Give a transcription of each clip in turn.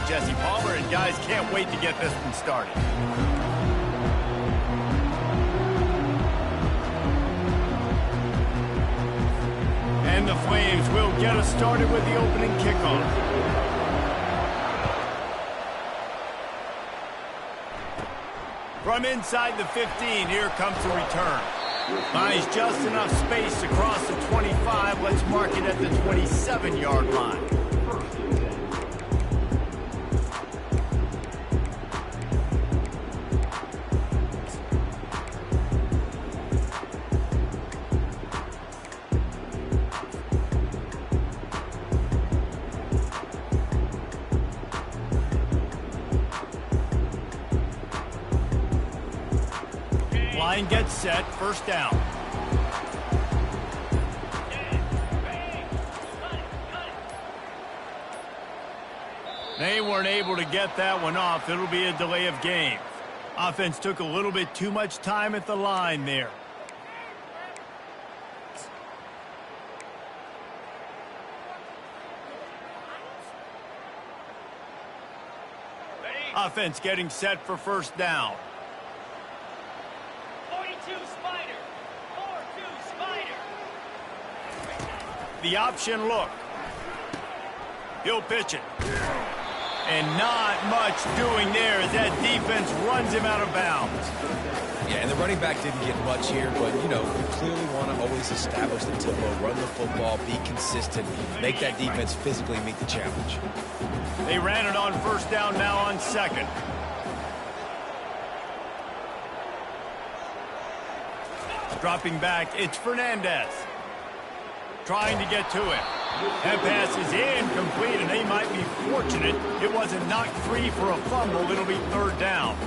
Jesse Palmer, and guys can't wait to get this one started. And the Flames will get us started with the opening kickoff. From inside the 15, here comes the return. Buys just enough space across the 25. Let's mark it at the 27-yard line. Line gets set, first down. They weren't able to get that one off. It'll be a delay of game. Offense took a little bit too much time at the line there. Offense getting set for first down. The option look. He'll pitch it. And not much doing there as that defense runs him out of bounds. Yeah, and the running back didn't get much here, but, you know, you clearly want to always establish the tempo, run the football, be consistent, make that defense physically meet the challenge. They ran it on first down, now on second. Dropping back, it's Fernandez. Trying to get to it. That pass is incomplete, and they might be fortunate it wasn't knocked free for a fumble. It'll be third down.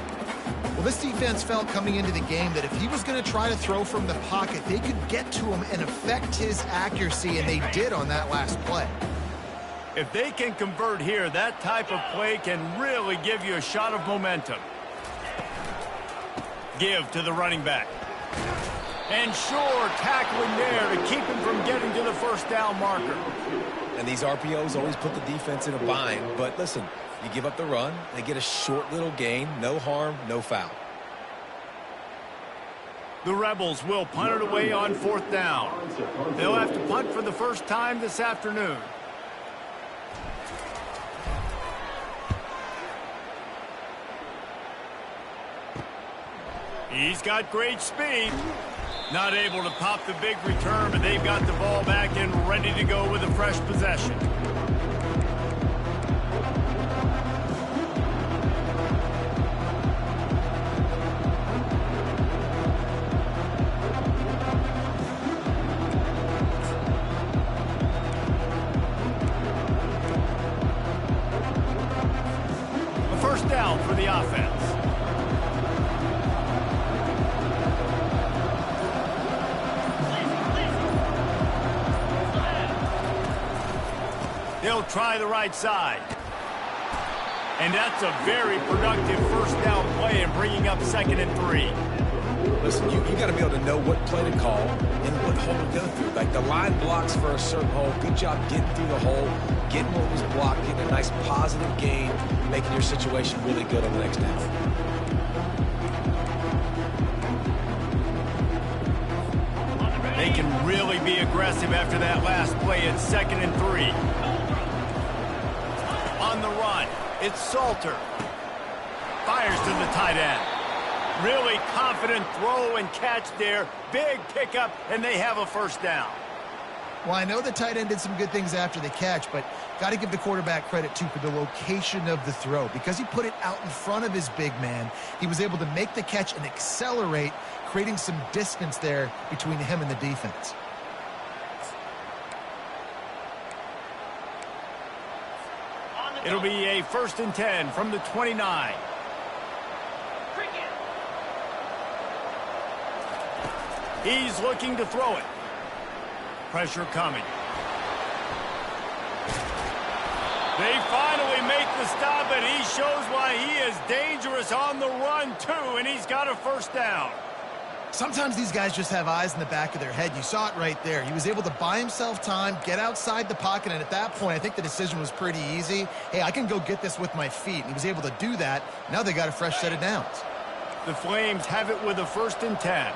Well, this defense felt coming into the game that if he was going to try to throw from the pocket, they could get to him and affect his accuracy, and they did on that last play. If they can convert here, that type of play can really give you a shot of momentum. Give to the running back. And sure, tackling there to keep him from getting to the first down marker. And these RPOs always put the defense in a bind. But listen, you give up the run, they get a short little gain, no harm, no foul. The Rebels will punt it away on fourth down. They'll have to punt for the first time this afternoon. He's got great speed. Not able to pop the big return, but they've got the ball back and ready to go with a fresh possession. A first down for the offense. They'll try the right side. And that's a very productive first down play and bringing up 2nd and 3. Listen, you got to be able to know what play to call and what hole to go through. Like the line blocks for a certain hole. Good job getting through the hole, getting what was blocked, getting a nice positive gain, making your situation really good on the next down. They can really be aggressive after that last play at 2nd and 3. On the run, it's Salter. Fires to the tight end. Really confident throw and catch there. Big pickup, and they have a first down. Well, I know the tight end did some good things after the catch, but got to give the quarterback credit, too, for the location of the throw. Because he put it out in front of his big man, he was able to make the catch and accelerate, creating some distance there between him and the defense. It'll be a 1st and 10 from the 29. He's looking to throw it. Pressure coming. They finally make the stop, and he shows why he is dangerous on the run, too, and he's got a first down. Sometimes these guys just have eyes in the back of their head. You saw it right there. He was able to buy himself time, get outside the pocket, and at that point, I think the decision was pretty easy. Hey, I can go get this with my feet. And he was able to do that. Now they got a fresh set of downs. The Flames have it with a 1st and 10.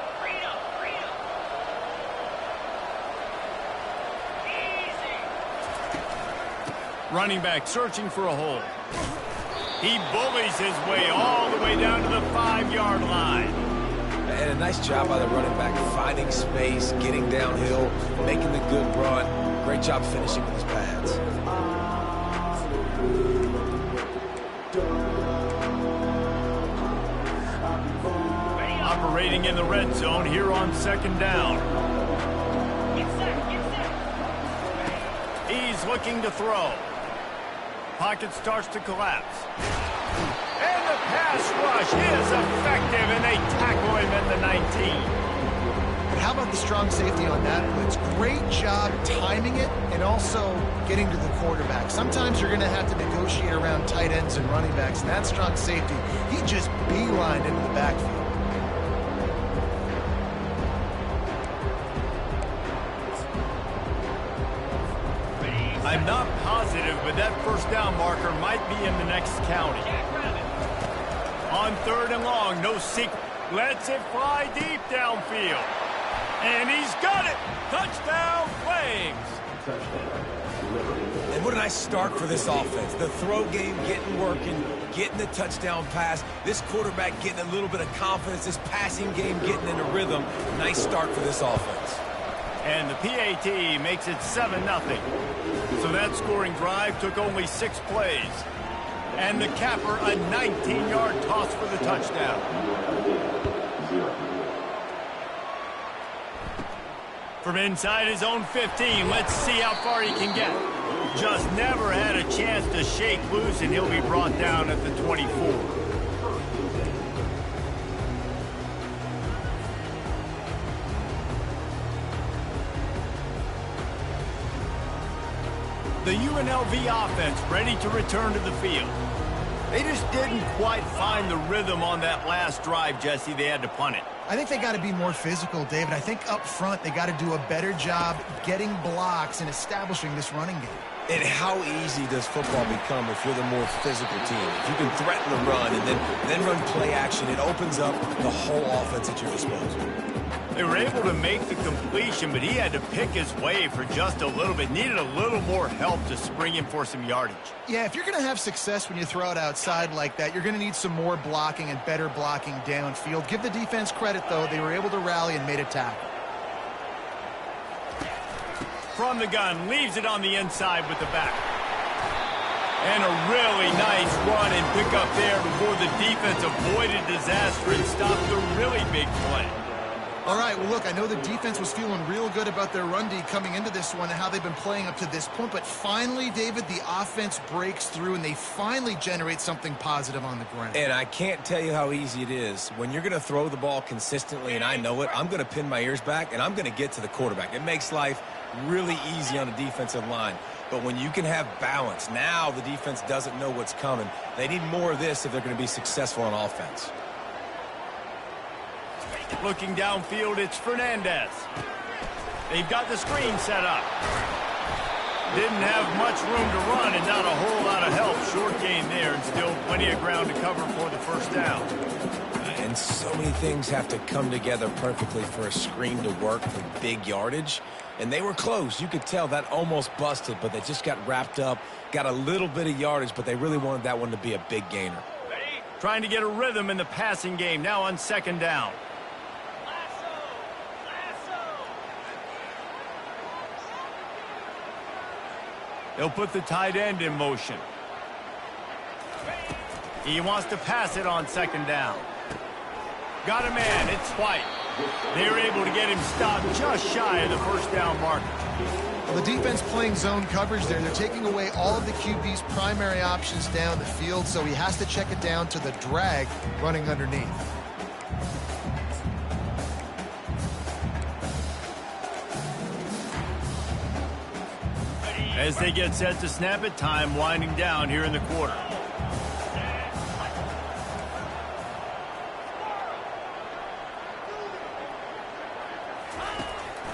Running back searching for a hole. He bullies his way all the way down to the 5-yard line. And a nice job by the running back, finding space, getting downhill, making the good run. Great job finishing with his pads. Operating in the red zone here on 2nd down. He's looking to throw. Pocket starts to collapse. And the pass rush is effective, and they tackle him at the 19. But how about the strong safety on that blitz? Great job timing it and also getting to the quarterback. Sometimes you're going to have to negotiate around tight ends and running backs, and that strong safety, he just beelined into the backfield. I'm not positive, but that 1st down marker might be in the next county. On 3rd and long, no secret. Lets it fly deep downfield. And he's got it. Touchdown, Flames. And what a nice start for this offense. The throw game getting working, getting the touchdown pass. This quarterback getting a little bit of confidence. This passing game getting into rhythm. Nice start for this offense. And the PAT makes it 7-0. So that scoring drive took only 6 plays. And the capper, a 19-yard toss for the touchdown. From inside his own 15, let's see how far he can get. Just never had a chance to shake loose, and he'll be brought down at the 24. The UNLV offense ready to return to the field. They just didn't quite find the rhythm on that last drive, Jesse. They had to punt it. I think they got to be more physical, David. I think up front they got to do a better job getting blocks and establishing this running game. And how easy does football become if you're the more physical team? If you can threaten the run and then run play action, it opens up the whole offense at your disposal. They were able to make the completion, but he had to pick his way for just a little bit. Needed a little more help to spring him for some yardage. Yeah, if you're going to have success when you throw it outside like that, you're going to need some more blocking and better blocking downfield. Give the defense credit, though. They were able to rally and made a tackle. From the gun, leaves it on the inside with the back. And a really nice run and pick up there before the defense avoided disaster and stopped the really big play. All right, well, look, I know the defense was feeling real good about their run D coming into this one and how they've been playing up to this point, but finally, David, the offense breaks through and they finally generate something positive on the ground. And I can't tell you how easy it is. When you're going to throw the ball consistently, and I know it, I'm going to pin my ears back and I'm going to get to the quarterback. It makes life really easy on the defensive line. But when you can have balance, now the defense doesn't know what's coming. They need more of this if they're going to be successful on offense. Looking downfield, it's Fernandez. They've got the screen set up. Didn't have much room to run and not a whole lot of help. Short game there and still plenty of ground to cover for the 1st down. And so many things have to come together perfectly for a screen to work for big yardage. And they were close. You could tell that almost busted, but they just got wrapped up, got a little bit of yardage, but they really wanted that one to be a big gainer. Trying to get a rhythm in the passing game, now on 2nd down. They'll put the tight end in motion. He wants to pass it on 2nd down. Got a man, it's White. They were able to get him stopped just shy of the 1st down marker. Well, the defense playing zone coverage there. They're taking away all of the QB's primary options down the field, so he has to check it down to the drag running underneath. As they get set to snap it, time winding down here in the quarter.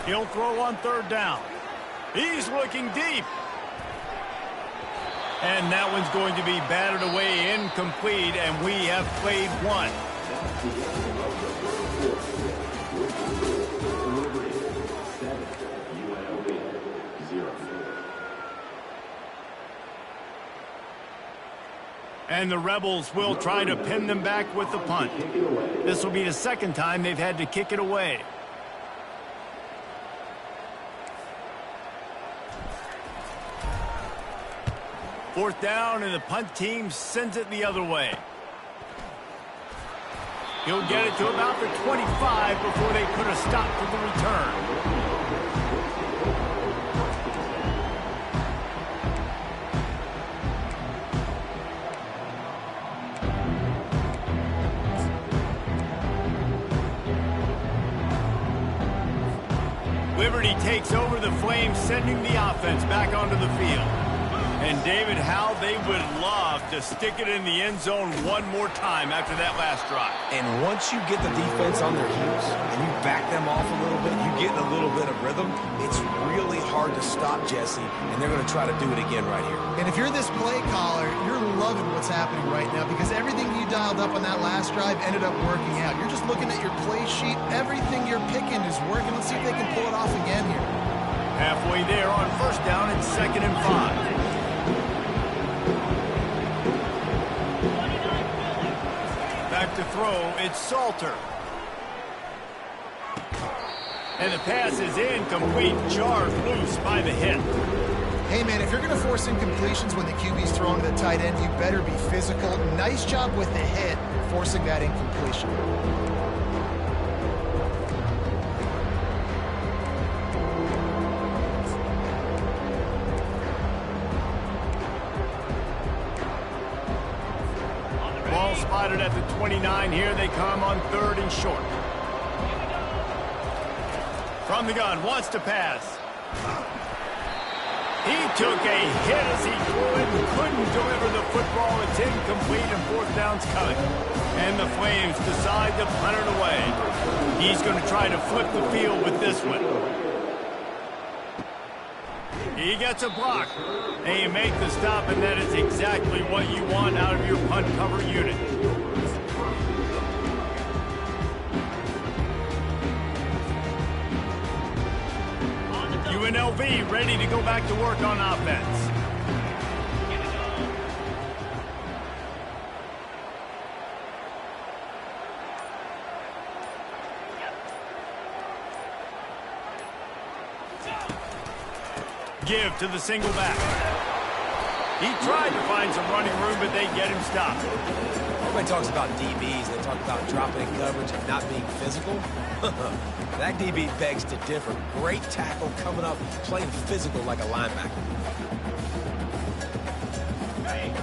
He'll throw on third down. He's looking deep. And that one's going to be batted away incomplete, and we have played one. And the Rebels will try to pin them back with the punt. This will be the second time they've had to kick it away. Fourth down, and the punt team sends it the other way. He'll get it to about the 25 before they put a stop to the return. Liberty takes over the Flames, sending the offense back onto the field. And David, how they would love to stick it in the end zone one more time after that last drive. And once you get the defense on their heels and you back them off a little bit, you get in a little bit of rhythm, it's really hard to stop Jesse, and they're going to try to do it again right here. And if you're this play caller, you're loving what's happening right now because everything you dialed up on that last drive ended up working out. You're just looking at your play sheet. Everything you're picking is working. Let's see if they can pull it off again here. Halfway there on first down, it's 2nd and 5. Back to throw, it's Salter. And the pass is incomplete, jarred loose by the hit. Hey, man, if you're going to force incompletions when the QB's throwing to the tight end, you better be physical. Nice job with the hit, forcing that incompletion. Ball spotted at the 29. Here they come on 3rd and short. From the gun, wants to pass. He took a hit as he threw it and couldn't deliver the football. It's incomplete and 4th down's coming. And the Flames decide to punt it away. He's going to try to flip the field with this one. He gets a block. And you make the stop, and that is exactly what you want out of your punt cover unit. UNLV ready to go back to work on offense. Give to the single back. He tried to find some running room, but they get him stopped. Everybody talks about DBs. They talk about dropping in coverage and not being physical. That DB begs to differ. Great tackle coming up, playing physical like a linebacker.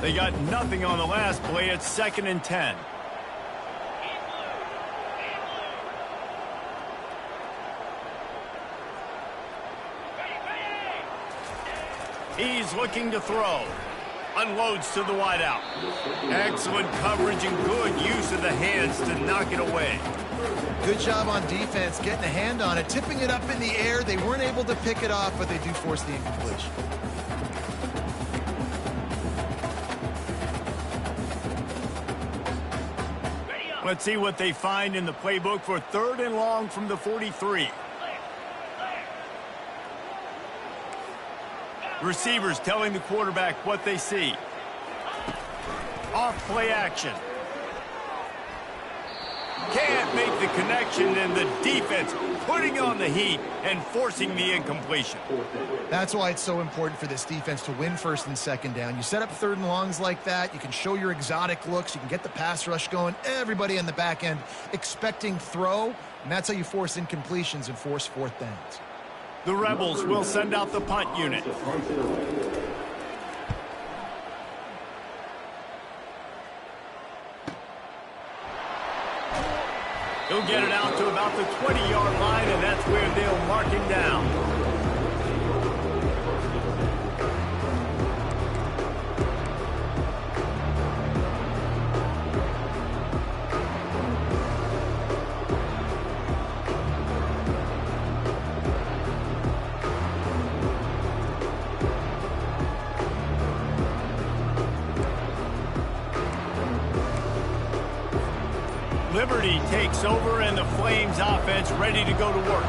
They got nothing on the last play. It's 2nd and 10. He's looking to throw. Unloads to the wideout. Excellent coverage and good use of the hands to knock it away. Good job on defense, getting a hand on it, tipping it up in the air. They weren't able to pick it off, but they do force the incompletion. Let's see what they find in the playbook for 3rd and long from the 43. Receivers telling the quarterback what they see. Off play action. Can't make the connection, and the defense putting on the heat and forcing the incompletion. That's why it's so important for this defense to win 1st and 2nd down. You set up 3rd and longs like that. You can show your exotic looks. You can get the pass rush going. Everybody on the back end expecting throw, and that's how you force incompletions and force 4th downs. The Rebels will send out the punt unit. He'll get it out to about the 20-yard line, and that's where they'll mark him down. Liberty takes over and the Flames offense ready to go to work.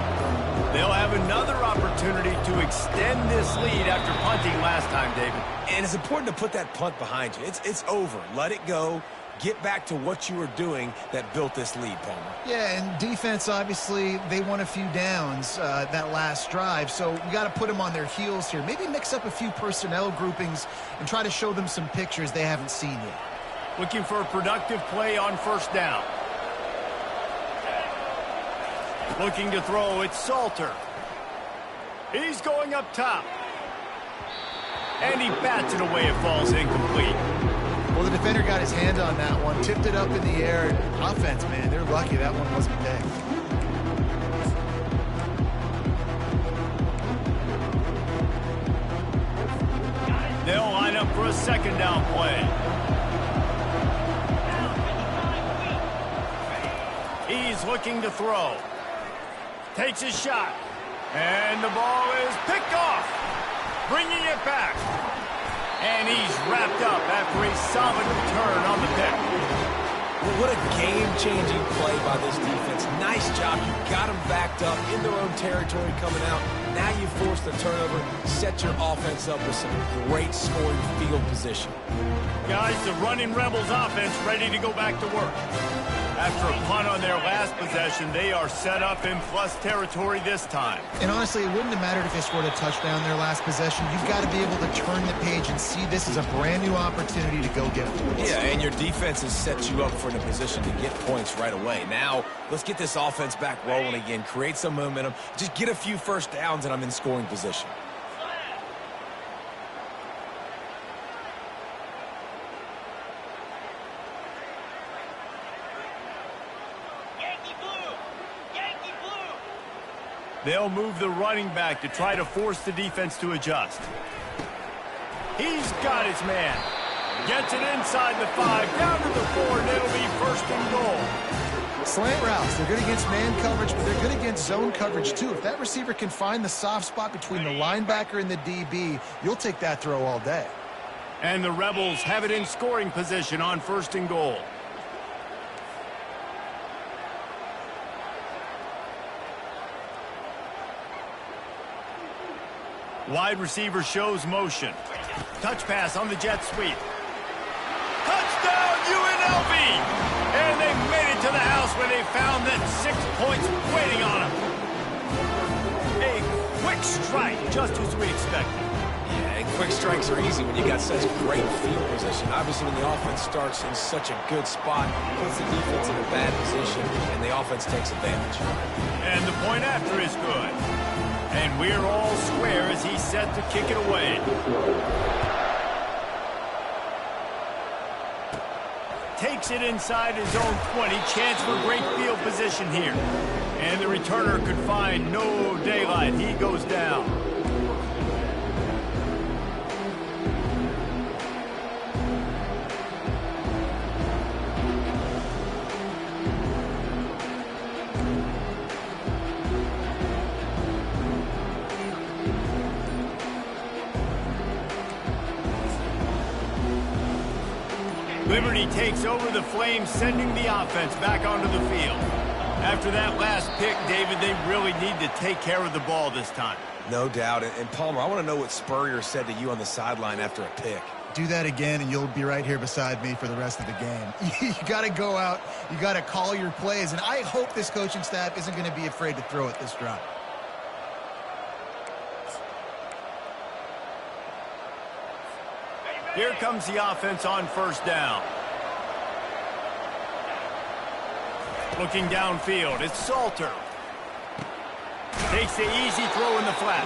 They'll have another opportunity to extend this lead after punting last time, David. And it's important to put that punt behind you. It's over. Let it go. Get back to what you were doing that built this lead, Palmer. Yeah, and defense, obviously, they won a few downs that last drive, so we got to put them on their heels here. Maybe mix up a few personnel groupings and try to show them some pictures they haven't seen yet. Looking for a productive play on first down. Looking to throw, it's Salter. He's going up top. And he bats it away, it falls incomplete. Well, the defender got his hand on that one, tipped it up in the air. Offense, man, they're lucky that one wasn't big. They'll line up for a second down play. He's looking to throw. Takes a shot. And the ball is picked off. Bringing it back. And he's wrapped up after a solid return on the pick. Well, what a game-changing play by this defense. Nice job. You got them backed up in their own territory coming out. Now you force the turnover, set your offense up with some great scoring field position. Guys, the running Rebels offense ready to go back to work. After a punt on their last possession, they are set up in plus territory this time. And honestly, it wouldn't have mattered if they scored a touchdown their last possession. You've got to be able to turn the page and see this as a brand new opportunity to go get points. Yeah, and your defense has set you up for a position to get points right away. Now, let's get this offense back rolling again, create some momentum, just get a few first downs, and I'm in scoring position. They'll move the running back to try to force the defense to adjust. He's got his man. Gets it inside the 5, down to the 4, and it'll be first and goal. Slant routes, they're good against man coverage, but they're good against zone coverage too. If that receiver can find the soft spot between the linebacker and the DB, you'll take that throw all day. And the Rebels have it in scoring position on first and goal. Wide receiver shows motion. Touch pass on the jet sweep. Touchdown UNLV! And they made it to the house where they found that 6 points waiting on them. A quick strike, just as we expected. Yeah, and quick strikes are easy when you got such great field position. Obviously, when the offense starts in such a good spot, it puts the defense in a bad position, and the offense takes advantage. And the point after is good. And we're all square as he's set to kick it away. Takes it inside his own 20. Chance for great field position here. And the returner could find no daylight. He goes down. Liberty takes over the Flames, sending the offense back onto the field. After that last pick, David, they really need to take care of the ball this time. No doubt. And Palmer, I want to know what Spurrier said to you on the sideline after a pick. Do that again, and you'll be right here beside me for the rest of the game. You got to go out. You got to call your plays, and I hope this coaching staff isn't going to be afraid to throw it this drive. Here comes the offense on first down. Looking downfield, it's Salter. Takes the easy throw in the flat.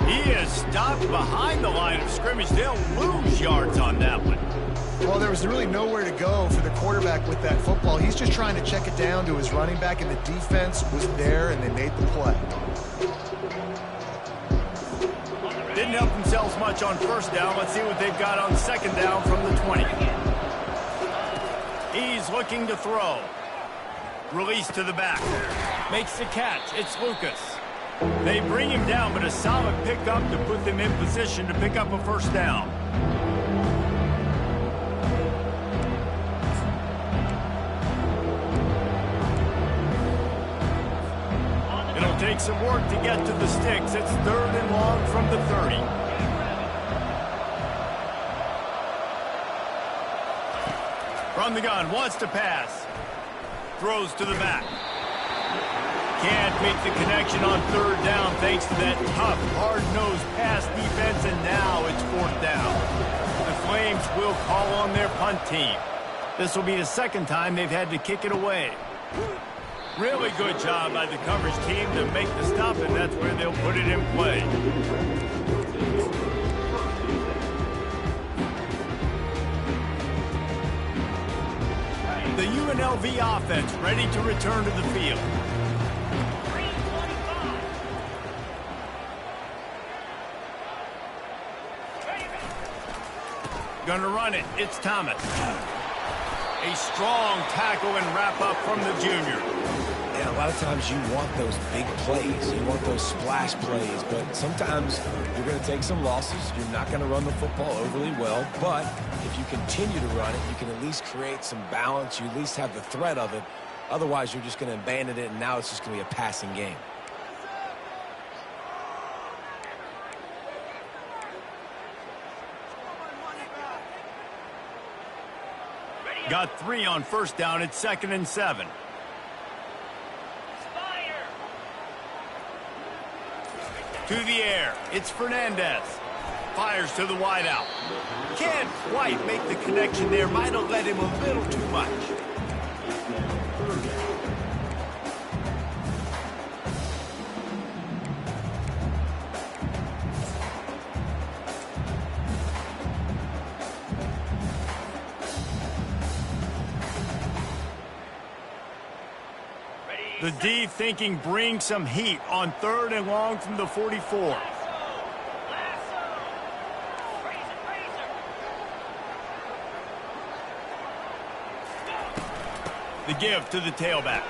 He is stopped behind the line of scrimmage. They'll lose yards on that one. Well, there was really nowhere to go for the quarterback with that football. He's just trying to check it down to his running back, and the defense was there, and they made the play. Didn't help themselves much on first down. Let's see what they've got on second down from the 20. He's looking to throw. Release to the back. Makes the catch. It's Lucas. They bring him down, but a solid pickup to put them in position to pick up a first down. make some work to get to the sticks. It's 3rd and long from the 30. From the gun, wants to pass. Throws to the back. Can't make the connection on 3rd down thanks to that tough, hard-nosed pass defense, and now it's 4th down. The Flames will call on their punt team. This will be the 2nd time they've had to kick it away. Really good job by the coverage team to make the stop, and that's where they'll put it in play. The UNLV offense ready to return to the field. Gonna run it. It's Thomas. A strong tackle and wrap up from the junior. Yeah, a lot of times you want those big plays. You want those splash plays, but sometimes you're going to take some losses. You're not going to run the football overly well, but if you continue to run it, you can at least create some balance. You at least have the threat of it. Otherwise, you're just going to abandon it, and now it's just going to be a passing game. Got 3 on 1st down. It's 2nd and 7. To the air. It's Fernandez. Fires to the wideout. Can't quite make the connection there. Might have let him a little too much. The D thinking bring some heat on 3rd and long from the 44. The give to the tailback.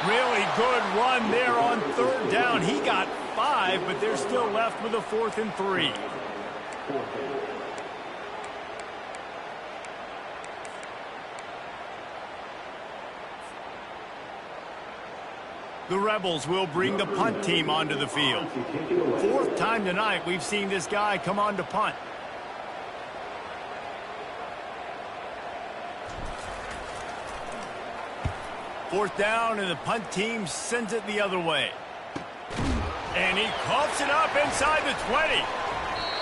Really good run there on 3rd down. He got 5, but they're still left with a 4th and 3. The Rebels will bring the punt team onto the field. 4th time tonight we've seen this guy come on to punt. Fourth down, and the punt team sends it the other way. And he coughs it up inside the 20.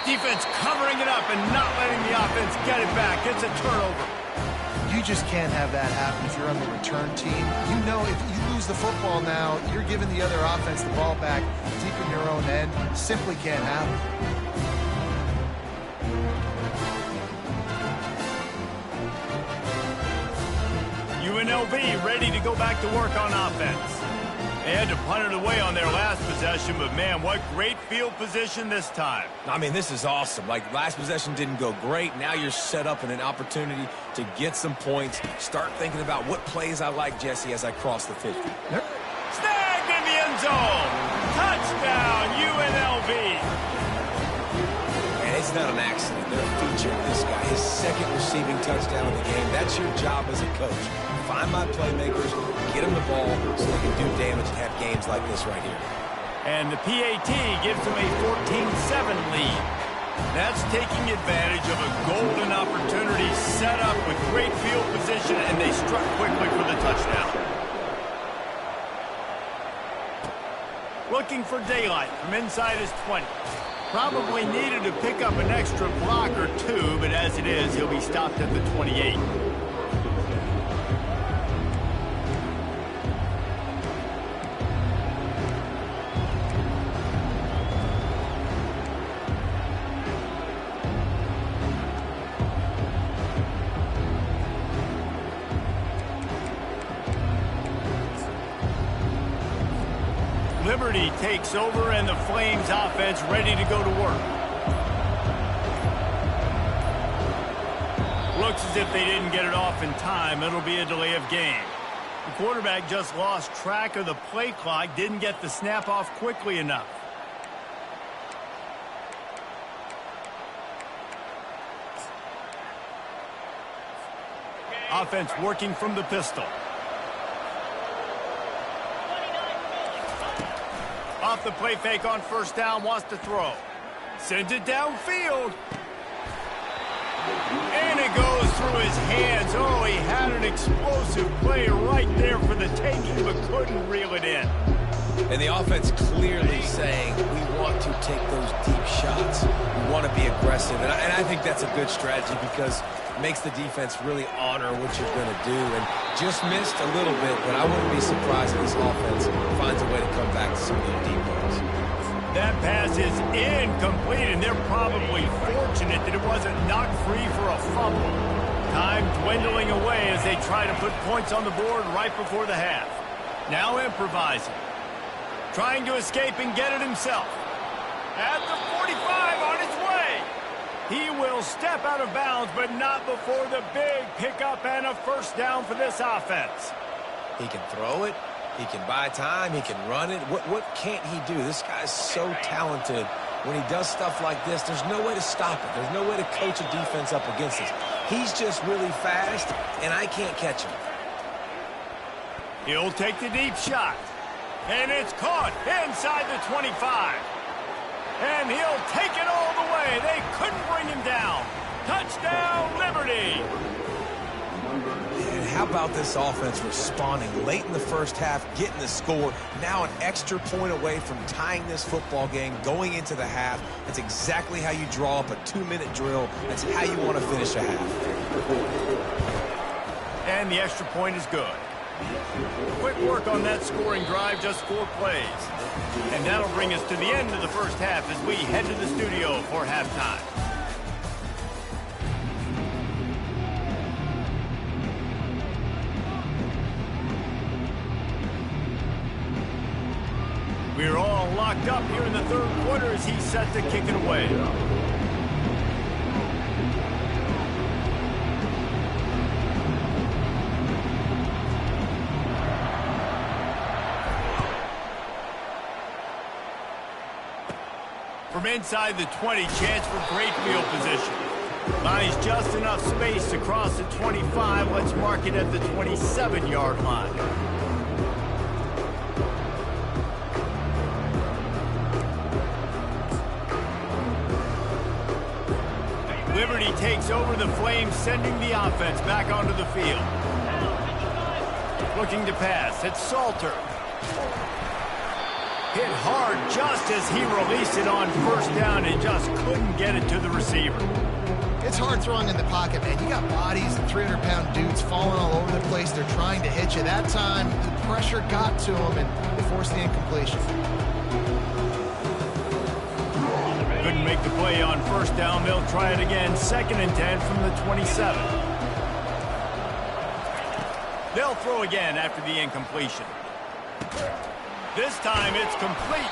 Defense covering it up and not letting the offense get it back. It's a turnover. You just can't have that happen if you're on the return team. You know if you lose the football now, you're giving the other offense the ball back deep in your own end. Simply can't happen. UNLV ready to go back to work on offense. They had to punt it away on their last possession, but man, what great field position this time. I mean, this is awesome. Like, last possession didn't go great. Now you're set up in an opportunity to get some points. Start thinking about what plays I like, Jesse, as I cross the 50. Yep. Snagged in the end zone. Touchdown, UNLV. And it's not an accident. They're featuring this guy, his second receiving touchdown of the game. That's your job as a coach. Find my playmakers, get them the ball so they can do damage and have games like this right here. And the PAT gives them a 14-7 lead. That's taking advantage of a golden opportunity set up with great field position, and they struck quickly for the touchdown. Looking for daylight from inside his 20. Probably needed to pick up an extra block or two, but as it is, he'll be stopped at the 28. Liberty takes over, and the Flames offense ready to go to work. Looks as if they didn't get it off in time. It'll be a delay of game. The quarterback just lost track of the play clock, didn't get the snap off quickly enough. Offense working from the pistol. off the play fake on first down, wants to throw. Sends it downfield. And it goes through his hands. Oh, he had an explosive play right there for the taking, but couldn't reel it in. And the offense clearly saying, we want to take those deep shots. We want to be aggressive. And I think that's a good strategy because it makes the defense really honor what you're going to do. And just missed a little bit, but I wouldn't be surprised if this offense finds a way to come back to some of those deep balls. That pass is incomplete, and they're probably fortunate that it wasn't knocked free for a fumble. Time dwindling away as they try to put points on the board right before the half. Now improvising. Trying to escape and get it himself. At the 45 on his way. He will step out of bounds, but not before the big pickup and a first down for this offense. He can throw it. He can buy time. He can run it. What can't he do? This guy's so talented. When he does stuff like this, there's no way to stop it. There's no way to coach a defense up against this. He's just really fast, and I can't catch him. He'll take the deep shot. And it's caught inside the 25. And he'll take it all the way. They couldn't bring him down. Touchdown, Liberty. And how about this offense responding late in the first half, getting the score, now an extra point away from tying this football game, going into the half. That's exactly how you draw up a 2-minute drill. That's how you want to finish a half. And the extra point is good. Quick work on that scoring drive, just 4 plays. And that'll bring us to the end of the first half as we head to the studio for halftime. We're all locked up here in the third quarter as he's set to kick it away. From inside the 20, chance for great field position. Buys just enough space to cross the 25. Let's mark it at the 27-yard line. Liberty takes over the Flames, sending the offense back onto the field. Looking to pass. It's Salter. Hit hard just as he released it on first down and just couldn't get it to the receiver. It's hard throwing in the pocket, man. You got bodies and 300-pound dudes falling all over the place. They're trying to hit you. That time, the pressure got to him and forced the incompletion. Couldn't make the play on first down. They'll try it again. 2nd and 10 from the 27. They'll throw again after the incompletion. This time it's complete.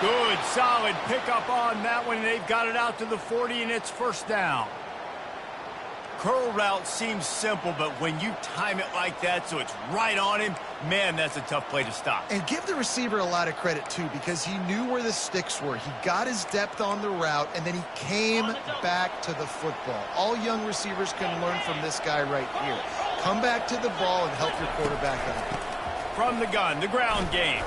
Good, solid pickup on that one. They've got it out to the 40, and it's first down. Curl route seems simple, but when you time it like that so it's right on him, man, that's a tough play to stop. And give the receiver a lot of credit, too, because he knew where the sticks were. He got his depth on the route, and then he came back to the football. All young receivers can learn from this guy right here. Come back to the ball and help your quarterback out. From the gun, the ground game.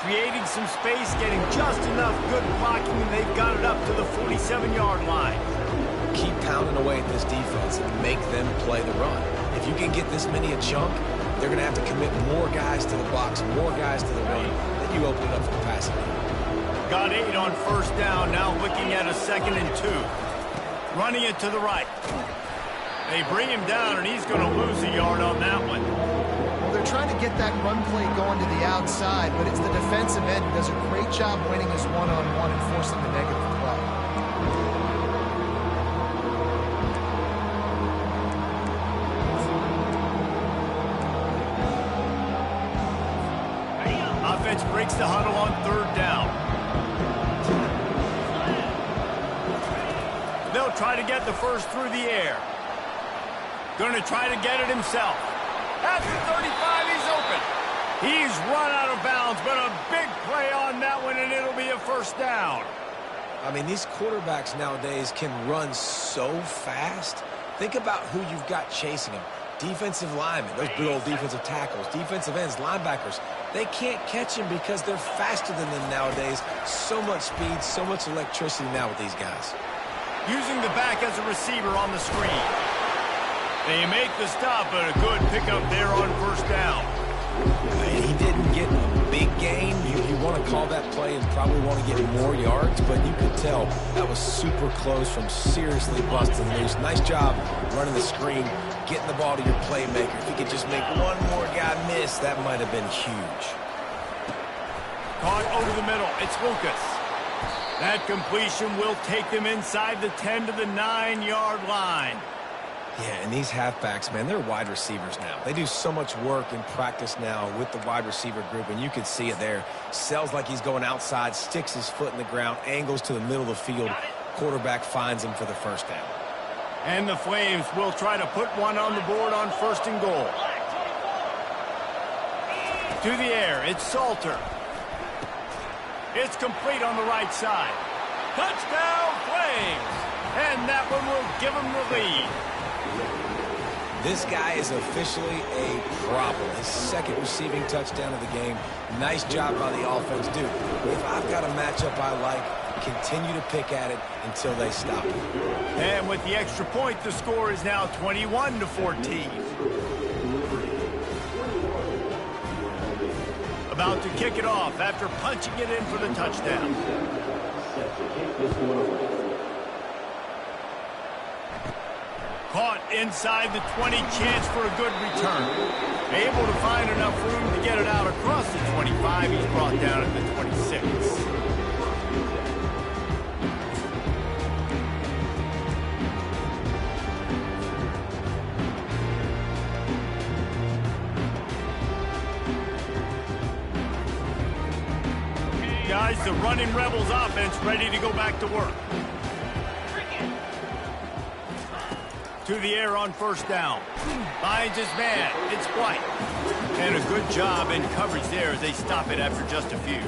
Creating some space, getting just enough good blocking, and they've got it up to the 47-yard line. Keep pounding away at this defense and make them play the run. If you can get this many a chunk, they're going to have to commit more guys to the box, more guys to the run. Then you open it up for the passing game. Got 8 on first down, now looking at a 2nd and 2. Running it to the right. They bring him down, and he's going to lose a yard on that one. Well, they're trying to get that run play going to the outside, but it's the defensive end who does a great job winning his one-on-one and forcing the negative play. Offense breaks the huddle on 3rd down. They'll try to get the first through the air. Going to try to get it himself. At the 35, he's open. He's run out of bounds, but a big play on that one, and it'll be a first down. I mean, these quarterbacks nowadays can run so fast. Think about who you've got chasing him. Defensive linemen, those big old defensive tackles, defensive ends, linebackers, they can't catch him because they're faster than them nowadays. So much speed, so much electricity now with these guys. Using the back as a receiver on the screen. They make the stop, but a good pickup there on first down. And he didn't get a big gain. You want to call that play and probably want to get more yards, but you could tell that was super close from seriously busting loose. Nice job running the screen, getting the ball to your playmaker. If he could just make one more guy miss, that might have been huge. Caught over the middle. It's Lucas. That completion will take them inside the 10 to the 9-yard line. Yeah, and these halfbacks, man, they're wide receivers now. They do so much work in practice now with the wide receiver group, and you can see it there. Sells like he's going outside, sticks his foot in the ground, angles to the middle of the field. Quarterback finds him for the first down. And the Flames will try to put one on the board on first and goal. To the air, it's Salter. It's complete on the right side. Touchdown, Flames! And that one will give them the lead. This guy is officially a problem. His second receiving touchdown of the game. Nice job by the offense. Dude, if I've got a matchup I like, continue to pick at it until they stop it. And with the extra point, the score is now 21-14. About to kick it off after punching it in for the touchdown. Caught inside the 20, chance for a good return. Able to find enough room to get it out across the 25. He's brought down at the 26. Guys, the running Rebels offense ready to go back to work. To the air on first down. Finds his man. It's White. And a good job in coverage there as they stop it after just a few.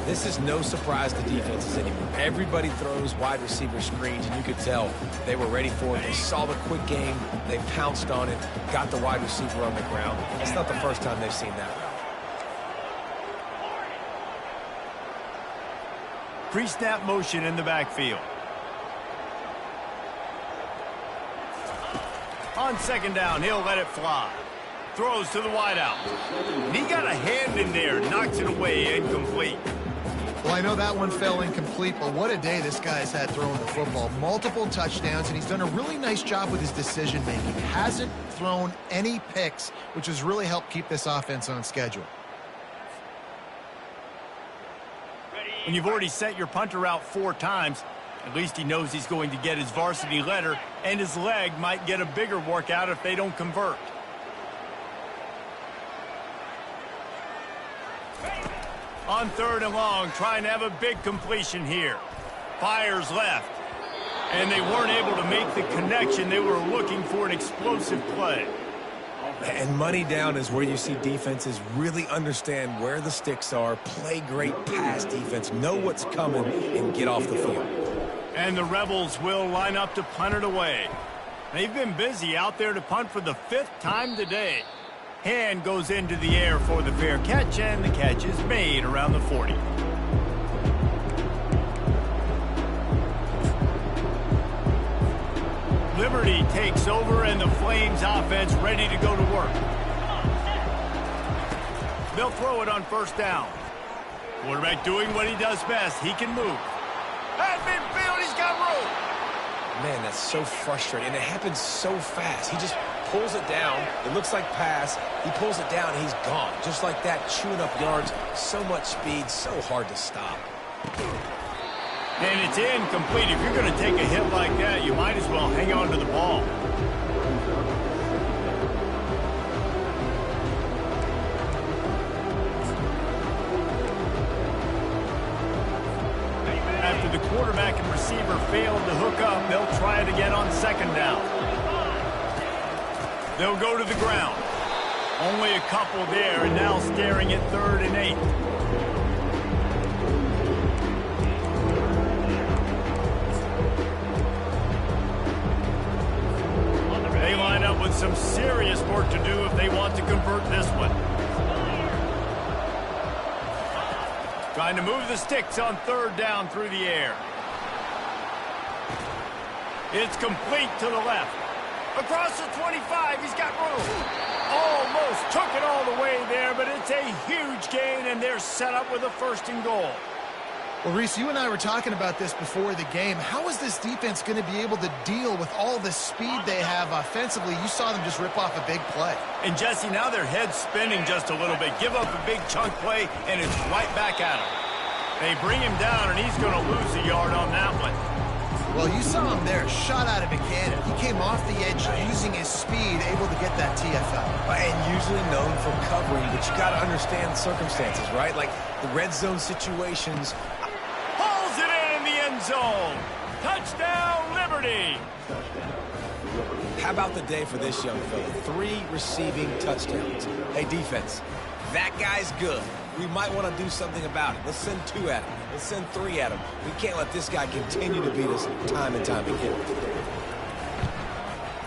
This is no surprise to defenses anymore. Everybody throws wide receiver screens, and you could tell they were ready for it. They saw the quick game. They pounced on it, got the wide receiver on the ground. It's not the first time they've seen that route. Pre-snap motion in the backfield. On second down, he'll let it fly. Throws to the wideout. And he got a hand in there, knocks it away, incomplete. Well, I know that one fell incomplete, but what a day this guy's had throwing the football. Multiple touchdowns, and he's done a really nice job with his decision-making. Hasn't thrown any picks, which has really helped keep this offense on schedule. When you've already sent your punter out 4 times, at least he knows he's going to get his varsity letter, and his leg might get a bigger workout if they don't convert. On third and long, trying to have a big completion here. Fires left. And they weren't able to make the connection. They were looking for an explosive play. And money down is where you see defenses really understand where the sticks are, play great pass defense, know what's coming, and get off the field. And the Rebels will line up to punt it away. They've been busy out there to punt for the 5th time today. Hand goes into the air for the fair catch, and the catch is made around the 40. Liberty takes over, and the Flames offense ready to go to work. They'll throw it on first down. Quarterback doing what he does best. He can move. At midfield, he's got room. Man, that's so frustrating, and it happens so fast. He just pulls it down. It looks like pass. He pulls it down, and he's gone. Just like that, chewing up yards. So much speed, so hard to stop. And it's incomplete. If you're going to take a hit like that, you might as well hang on to the ball. After the quarterback and receiver failed to hook up, they'll try it again on second down. They'll go to the ground. Only a couple there, and now staring at 3rd and 8. with some serious work to do if they want to convert this one. Trying to move the sticks on third down through the air. It's complete to the left. Across the 25, he's got room. Almost took it all the way there, but it's a huge gain, and they're set up with a 1st and goal. Well, Reese, you and I were talking about this before the game. How is this defense going to be able to deal with all the speed they have offensively? You saw them just rip off a big play. And, Jesse, now their head's spinning just a little bit. Give up a big chunk play, and it's right back at him. They bring him down, and he's going to lose a yard on that one. Well, you saw him there, shot out of a cannon. He came off the edge using his speed, able to get that TFL. And usually known for covering, but you got to understand the circumstances, right? Like the red zone situations. Hauls it in the end zone. Touchdown, Liberty. How about the day for this young fella? 3 receiving touchdowns. Hey, defense, that guy's good. We might want to do something about it. Let's send 2 at him. Let's send 3 at him. We can't let this guy continue to beat us time and time again.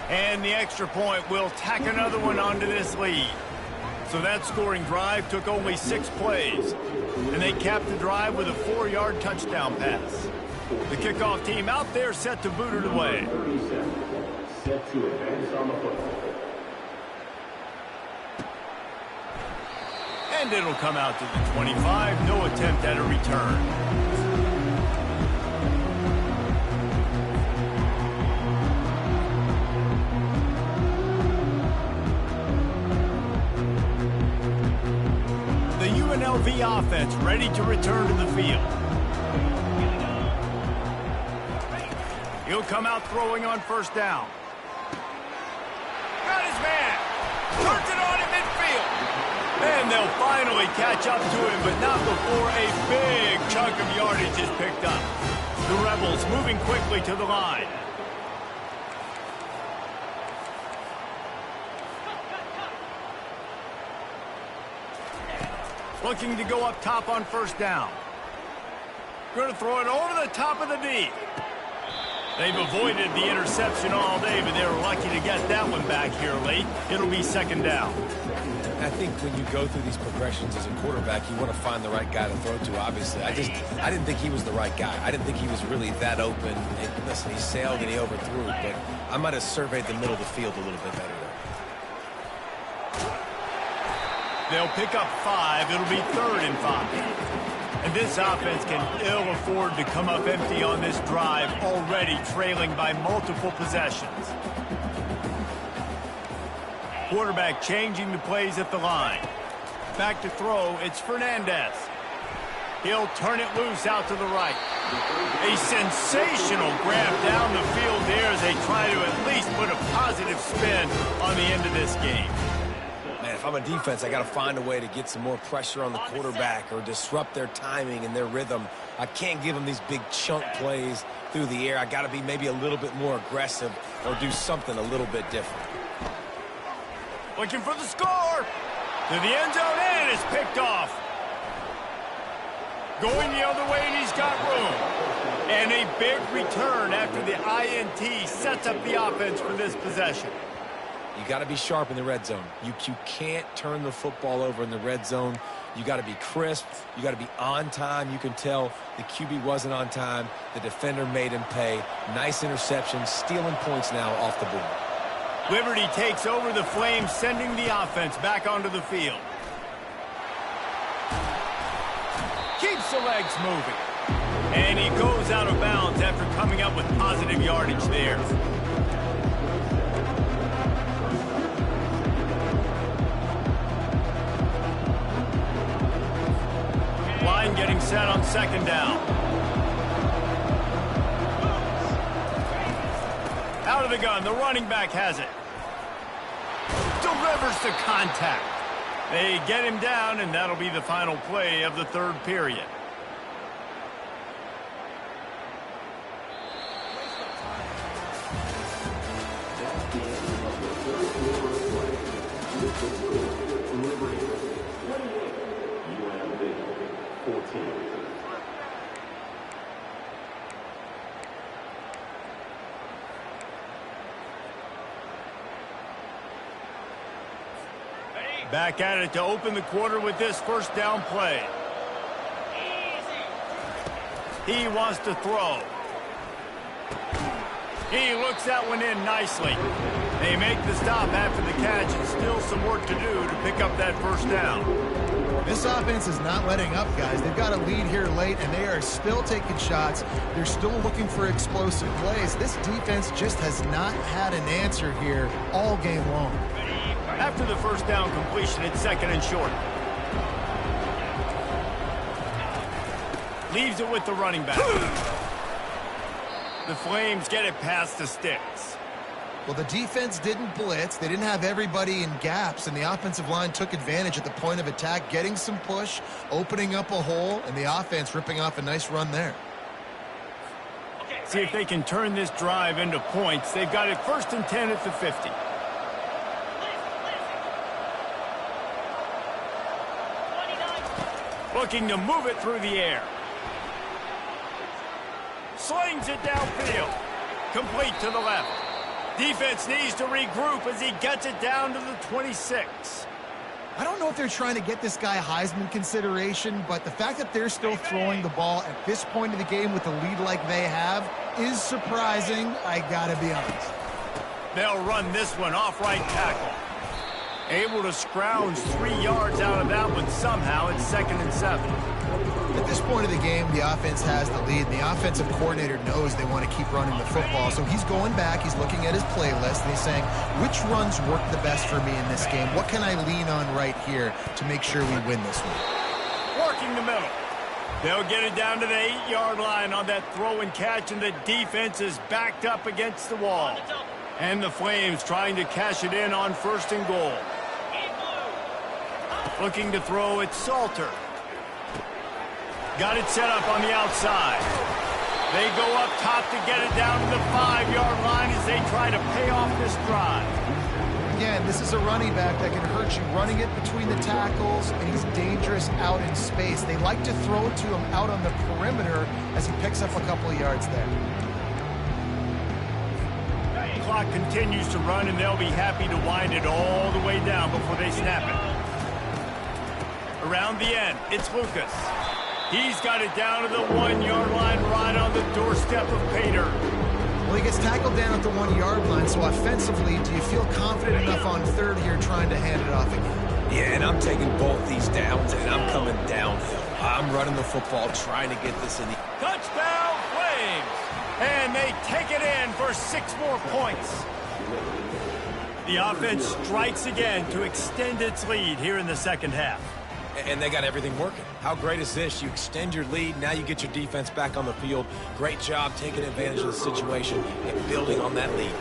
And the extra point will tack another one onto this lead. So that scoring drive took only 6 plays. And they capped the drive with a 4-yard touchdown pass. The kickoff team out there set to boot it away. Set to advance on the football. And it'll come out to the 25. No attempt at a return. The UNLV offense ready to return to the field. He'll come out throwing on 1st down. Got his man. Turns it on in midfield. And they'll finally catch up to him, but not before a big chunk of yardage is picked up. The Rebels moving quickly to the line. Looking to go up top on 1st down. Going to throw it over the top of the D. They've avoided the interception all day, but they were lucky to get that one back here late. It'll be 2nd down. I think when you go through these progressions as a quarterback, you want to find the right guy to throw to, obviously. I didn't think he was the right guy. I didn't think he was really that open. And listen, he sailed and he overthrew it, but I might have surveyed the middle of the field a little bit better there. They'll pick up 5. It'll be 3rd and 5. And this offense can ill afford to come up empty on this drive, already trailing by multiple possessions. Quarterback changing the plays at the line. Back to throw, it's Fernandez. He'll turn it loose out to the right. A sensational grab down the field there as they try to at least put a positive spin on the end of this game. Man, if I'm a defense, I got to find a way to get some more pressure on the quarterback or disrupt their timing and their rhythm. I can't give them these big chunk plays through the air. I got to be maybe a little bit more aggressive or do something a little bit different. Looking for the score. To the end zone, and it's picked off. Going the other way, and he's got room. And a big return after the INT sets up the offense for this possession. You got to be sharp in the red zone. You can't turn the football over in the red zone. You got to be crisp. You got to be on time. You can tell the QB wasn't on time. The defender made him pay. Nice interception, stealing points now off the board. Liberty takes over the Flames, sending the offense back onto the field. Keeps the legs moving. And he goes out of bounds after coming up with positive yardage there. Line getting set on 2nd down. Out of the gun, the running back has it. Delivers the contact. They get him down, and that'll be the final play of the 3rd period. Back at it to open the quarter with this first down play. He wants to throw. He looks that one in nicely. They make the stop after the catch, and still some work to do to pick up that first down. This offense is not letting up, guys. They've got a lead here late, and they are still taking shots. They're still looking for explosive plays. This defense just has not had an answer here all game long. After the first down completion, it's second and short. Leaves it with the running back. The Flames get it past the sticks. Well, the defense didn't blitz. They didn't have everybody in gaps, and the offensive line took advantage at the point of attack, getting some push, opening up a hole, and the offense ripping off a nice run there. See if they can turn this drive into points. They've got it first and 10 at the 50. Looking to move it through the air. Slings it downfield. Complete to the left. Defense needs to regroup as he gets it down to the 26. I don't know if they're trying to get this guy Heisman consideration, but the fact that they're still throwing the ball at this point of the game with a lead like they have is surprising, I gotta be honest. They'll run this one off right tackle. Able to scrounge 3 yards out of that one somehow. It's second and 7. At this point of the game, the offense has the lead, and the offensive coordinator knows they want to keep running the football. So he's going back, he's looking at his playlist, and he's saying, which runs work the best for me in this game? What can I lean on right here to make sure we win this one? Working the middle. They'll get it down to the 8-yard line on that throw and catch, and the defense is backed up against the wall. And the Flames trying to cash it in on first and goal. Looking to throw it, Salter. Got it set up on the outside. They go up top to get it down to the 5-yard line as they try to pay off this drive. Again, this is a running back that can hurt you, running it between the tackles, and he's dangerous out in space. They like to throw it to him out on the perimeter as he picks up a couple of yards there. The clock continues to run, and they'll be happy to wind it all the way down before they snap it. Around the end, it's Lucas. He's got it down to the 1-yard line right on the doorstep of Pater. Well, he gets tackled down at the 1-yard line, so offensively, do you feel confident enough on third here trying to hand it off again? Yeah, and I'm taking both these downs, and I'm coming downhill. I'm running the football, trying to get this in the... Touchdown, Flames! And they take it in for 6 more points. The offense strikes again to extend its lead here in the second half. And they got everything working. How great is this? You extend your lead, now you get your defense back on the field. Great job taking advantage of the situation and building on that lead.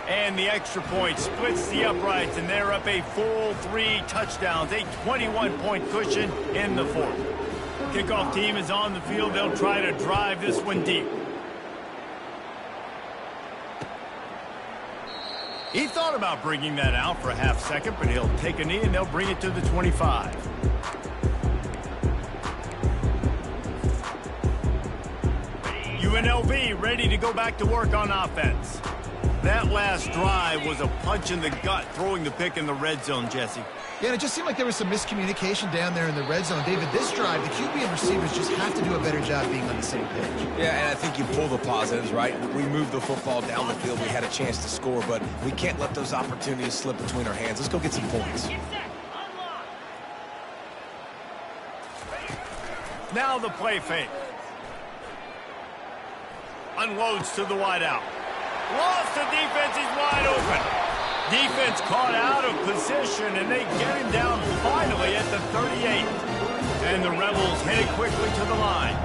And the extra point splits the uprights, and they're up a full 3 touchdowns, a 21-point cushion in the fourth. Kickoff team is on the field. They'll try to drive this one deep. He thought about bringing that out for a half second, but he'll take a knee and they'll bring it to the 25. UNLV ready to go back to work on offense. That last drive was a punch in the gut, throwing the pick in the red zone, Jesse. Yeah, and it just seemed like there was some miscommunication down there in the red zone. David, this drive, the QB and receivers just have to do a better job being on the same page. Yeah, and I think you pull the positives, right? We moved the football down the field. We had a chance to score, but we can't let those opportunities slip between our hands. Let's go get some points. Now the play fake. Unloads to the wideout. Lost the defense, he's wide open. Defense caught out of position, and they get him down finally at the 38. And the Rebels headed quickly to the line.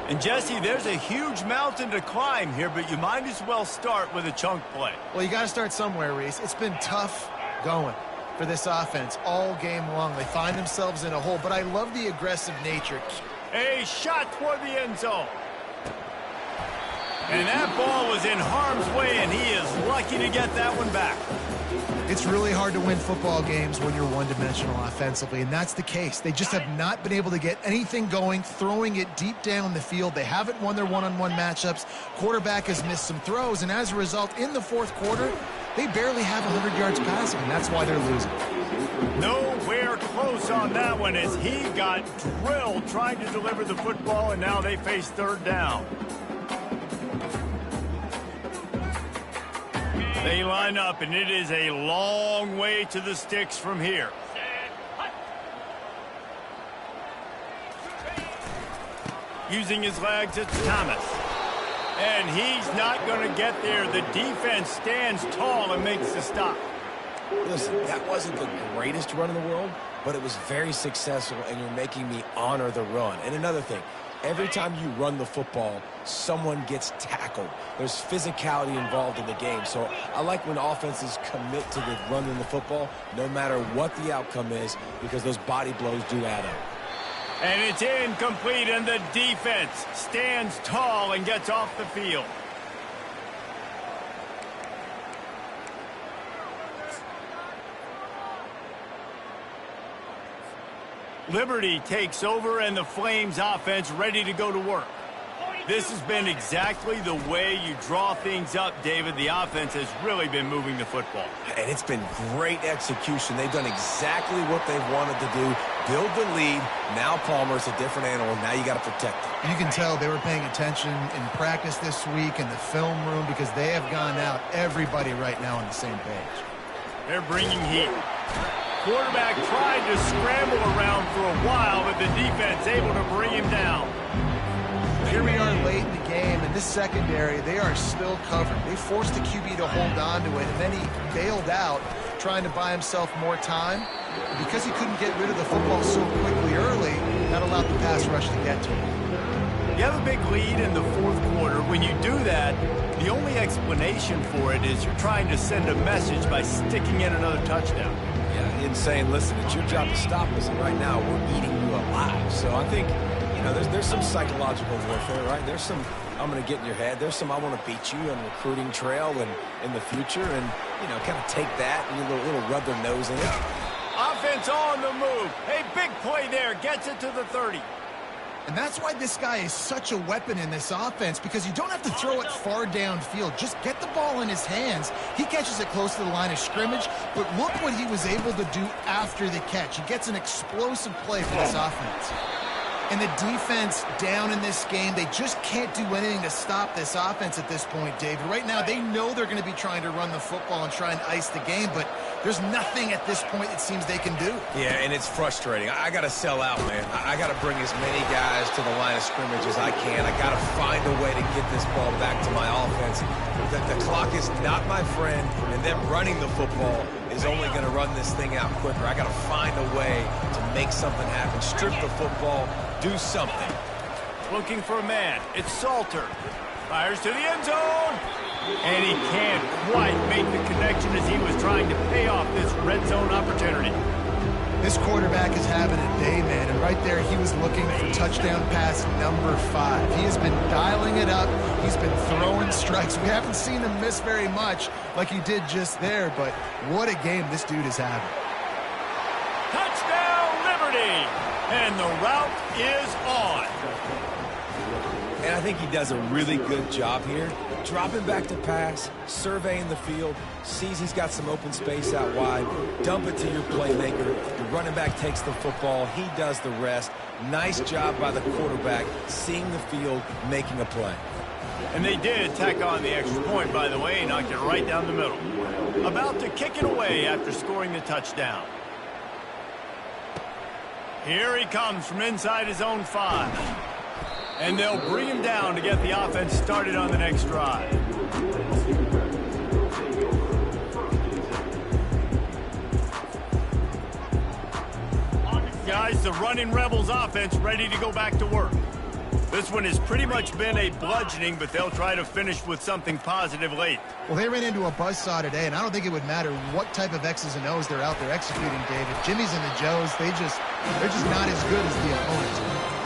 And Jesse, there's a huge mountain to climb here, but you might as well start with a chunk play. Well, you got to start somewhere, Reese. It's been tough going for this offense all game long. They find themselves in a hole, but I love the aggressive nature. A shot toward the end zone. And that ball was in harm's way, and he is lucky to get that one back. It's really hard to win football games when you're one-dimensional offensively, and that's the case. They just have not been able to get anything going, throwing it deep down the field. They haven't won their one-on-one matchups. Quarterback has missed some throws, and as a result, in the fourth quarter, they barely have 100 yards passing, and that's why they're losing. Nowhere close on that one as he got drilled trying to deliver the football, and now they face third down. They line up, and it is a long way to the sticks from here. Using his legs, it's Thomas. And he's not going to get there. The defense stands tall and makes the stop. Listen, that wasn't the greatest run in the world, but it was very successful, and you're making me honor the run. And another thing, every time you run the football, someone gets tackled. There's physicality involved in the game. So I like when offenses commit to the running the football, no matter what the outcome is, because those body blows do add up. And it's incomplete, and the defense stands tall and gets off the field. Liberty takes over, and the Flames offense ready to go to work. This has been exactly the way you draw things up, David. The offense has really been moving the football. And it's been great execution. They've done exactly what they've wanted to do. Build the lead. Now Palmer's a different animal. Now you got to protect him. You can tell they were paying attention in practice this week in the film room because they have gone out, everybody right now on the same page. They're bringing heat. Quarterback tried to scramble around for a while, but the defense able to bring him down. Here we are late in the game, and this secondary, they are still covered. They forced the QB to hold on to it, and then he bailed out, trying to buy himself more time. Because he couldn't get rid of the football so quickly early, that allowed the pass rush to get to him. You have a big lead in the fourth quarter. When you do that, the only explanation for it is you're trying to send a message by sticking in another touchdown. Yeah, in saying, listen, it's your job to stop us, and right now we're eating you alive. So I think, you know, there's some psychological warfare, right? There's some, I'm going to get in your head. There's some, I want to beat you on recruiting trail and in the future, and, you know, kind of take that and a little rub their nose in it. Offense on the move. Hey, big play there. Gets it to the 30. And that's why this guy is such a weapon in this offense, because you don't have to throw it far downfield. Just get the ball in his hands. He catches it close to the line of scrimmage, but look what he was able to do after the catch. He gets an explosive play for this offense. And the defense down in this game, they just can't do anything to stop this offense at this point, David. Right now, they know they're going to be trying to run the football and try and ice the game, but there's nothing at this point it seems they can do. Yeah, and it's frustrating. I got to sell out, man. I got to bring as many guys to the line of scrimmage as I can. I got to find a way to get this ball back to my offense. The clock is not my friend, and them running the football is only going to run this thing out quicker. I got to find a way to make something happen. Strip the football. Do something. Looking for a man. It's Salter. Fires to the end zone. And he can't quite make the connection as he was trying to pay off this red zone opportunity. This quarterback is having a day, man. And right there, he was looking for touchdown pass number 5. He has been dialing it up. He's been throwing strikes. We haven't seen him miss very much like he did just there, but what a game this dude is having. Touchdown, Liberty! And the route is on. And I think he does a really good job here. Dropping back to pass, surveying the field, sees he's got some open space out wide, dump it to your playmaker. The running back takes the football. He does the rest. Nice job by the quarterback, seeing the field, making a play. And they did tack on the extra point, by the way. He knocked it right down the middle. About to kick it away after scoring the touchdown. Here he comes from inside his own 5. And they'll bring him down to get the offense started on the next drive. Guys, the running Rebels offense ready to go back to work. This one has pretty much been a bludgeoning, but they'll try to finish with something positive late. Well, they ran into a buzzsaw today, and I don't think it would matter what type of X's and O's they're out there executing, David. Jimmy's and the Joes, they're just not as good as the opponents.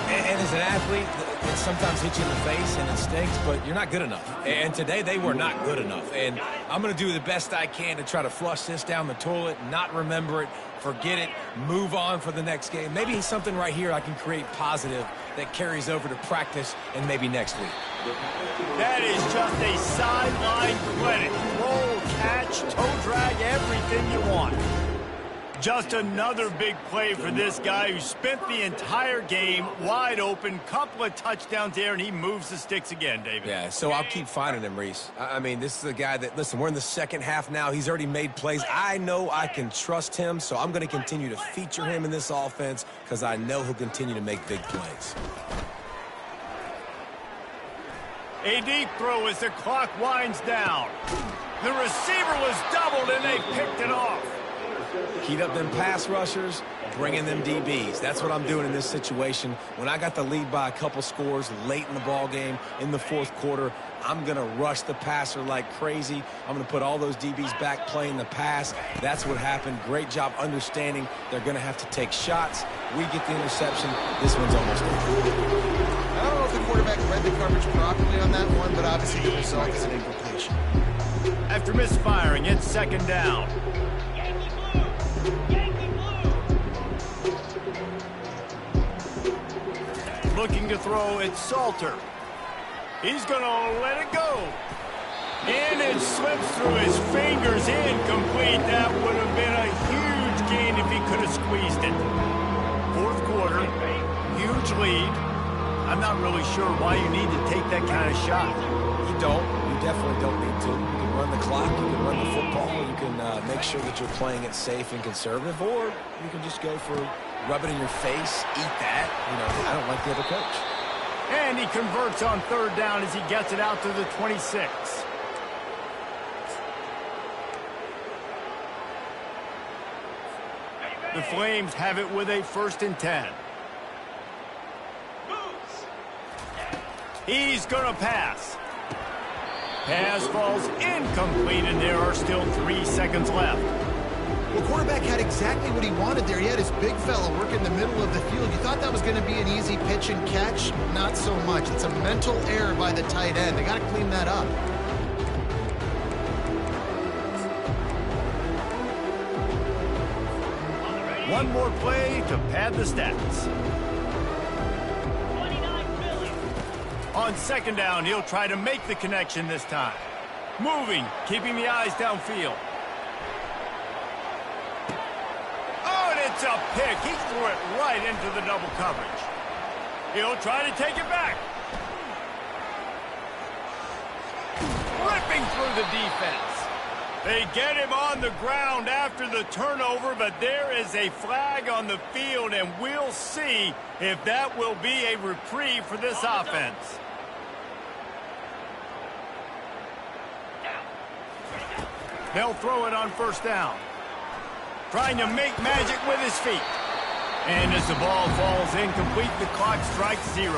And And as an athlete, it sometimes hits you in the face and it stinks, but you're not good enough. And today they were not good enough. And I'm going to do the best I can to try to flush this down the toilet, not remember it, forget it, move on for the next game. Maybe something right here I can create positive that carries over to practice and maybe next week. That is just a sideline clinic. Roll, catch, toe drag, everything you want. Just another big play for this guy who spent the entire game wide open, couple of touchdowns there, and he moves the sticks again, David. Yeah, so I'll keep finding him, Reese. I mean, this is a guy that, listen, we're in the second half now. He's already made plays. I know I can trust him, so I'm going to continue to feature him in this offense because I know he'll continue to make big plays. A deep throw as the clock winds down. The receiver was doubled, and they picked it off. Heat up them pass rushers, bring in them DBs. That's what I'm doing in this situation. When I got the lead by a couple scores late in the ball game in the fourth quarter, I'm going to rush the passer like crazy. I'm going to put all those DBs back playing the pass. That's what happened. Great job understanding they're going to have to take shots. We get the interception. This one's almost over. I don't know if the quarterback read the coverage properly on that one, but obviously the result is an incompletion. After misfiring, it's second down. Looking to throw, it's Salter. He's going to let it go. And it slips through his fingers, incomplete. That would have been a huge gain if he could have squeezed it. Fourth quarter, huge lead. I'm not really sure why you need to take that kind of shot. You don't. You definitely don't need to. You can run the clock. You can run the football. You can make sure that you're playing it safe and conservative, or you can just go for rub it in your face, eat that. You know, I don't like the other coach. And he converts on third down as he gets it out to the 26. The Flames have it with a 1st and 10. He's going to pass. Pass falls incomplete, and there are still 3 seconds left. The quarterback had exactly what he wanted there. He had his big fella work in the middle of the field. You thought that was going to be an easy pitch and catch? Not so much. It's a mental error by the tight end. They got to clean that up. One more play to pad the stats. On second down, he'll try to make the connection this time. Moving, keeping the eyes downfield. Oh, and it's a pick. He threw it right into the double coverage. He'll try to take it back. Ripping through the defense. They get him on the ground after the turnover, but there is a flag on the field, and we'll see if that will be a reprieve for this offense. They'll throw it on first down. Trying to make magic with his feet. And as the ball falls incomplete, the clock strikes 0.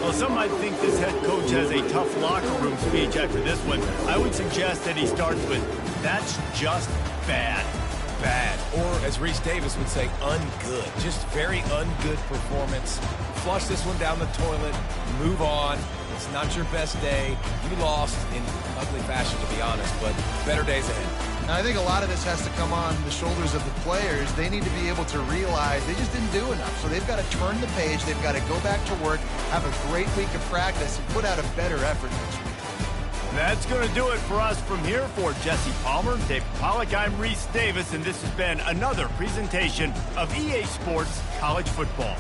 Well, some might think this head coach has a tough locker room speech after this one. I would suggest that he starts with, "That's just bad." Bad. Or, as Reese Davis would say, ungood. Just very ungood performance. Flush this one down the toilet. Move on. It's not your best day. You lost in ugly fashion, to be honest, but better days ahead. Now, I think a lot of this has to come on the shoulders of the players. They need to be able to realize they just didn't do enough. So they've got to turn the page. They've got to go back to work, have a great week of practice, and put out a better effort next week. That's going to do it for us from here. For Jesse Palmer, Dave Pollack, I'm Reese Davis, and this has been another presentation of EA Sports College Football.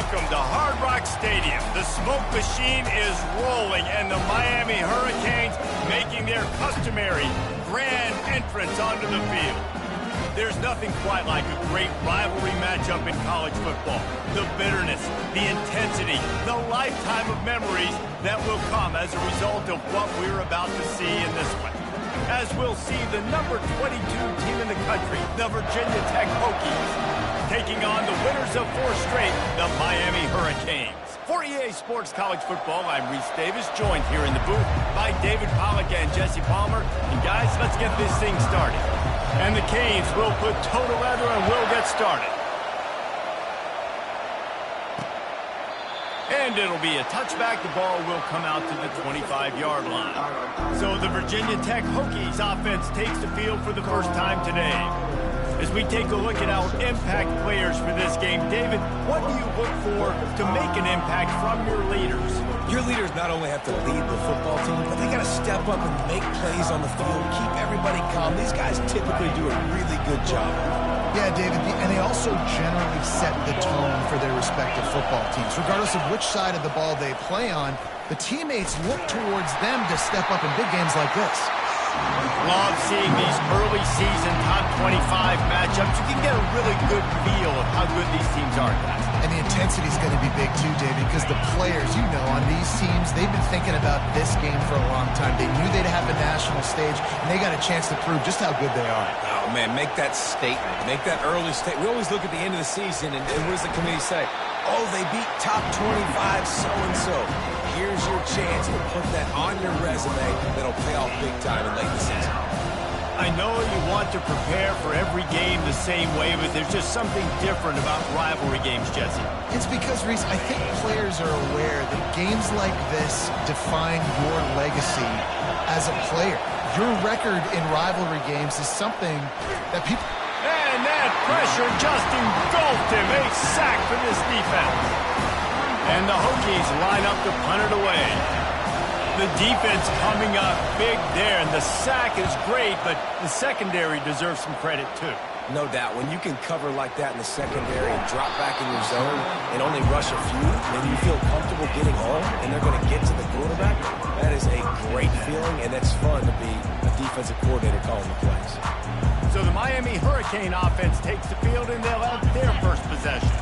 Welcome to Hard Rock Stadium. The smoke machine is rolling, and the Miami Hurricanes making their customary grand entrance onto the field. There's nothing quite like a great rivalry matchup in college football. The bitterness, the intensity, the lifetime of memories that will come as a result of what we're about to see in this one. As we'll see the number 22 team in the country, the Virginia Tech Hokies, taking on the winners of 4 straight, the Miami Hurricanes. For EA Sports College Football, I'm Reese Davis, joined here in the booth by David Pollack and Jesse Palmer. And guys, let's get this thing started. And the Canes will put toe to leather and we'll get started. And it'll be a touchback. The ball will come out to the 25-yard line. So the Virginia Tech Hokies offense takes the field for the first time today. As we take a look at our impact players for this game, David, what do you look for to make an impact from your leaders? Your leaders not only have to lead the football team, but they got to step up and make plays on the field, keep everybody calm. These guys typically do a really good job. Yeah, David, and they also generally set the tone for their respective football teams. Regardless of which side of the ball they play on, the teammates look towards them to step up in big games like this. Love seeing these early season top 25 matchups. You can get a really good feel of how good these teams are, guys. And the intensity is going to be big too, David, because the players, you know, on these teams, they've been thinking about this game for a long time. They knew they'd have a national stage, and they got a chance to prove just how good they are. Oh, man, make that statement. Make that early statement. We always look at the end of the season, and what does the committee say? Oh, they beat top 25 so-and-so. Here's your chance to put that on your resume that'll pay off big time in late in the season. I know you want to prepare for every game the same way, but there's just something different about rivalry games, Jesse. It's because, Reese, I think players are aware that games like this define your legacy as a player. Your record in rivalry games is something that people... And that pressure just engulfed him. A sack for this defense. And the Hokies line up to punt it away. The defense coming up big there, and the sack is great, but the secondary deserves some credit too. No doubt. When you can cover like that in the secondary and drop back in your zone and only rush a few, and you feel comfortable getting home, and they're going to get to the quarterback, that is a great feeling, and it's fun to be a defensive coordinator calling the plays. So the Miami Hurricane offense takes the field, and they'll have their first possession.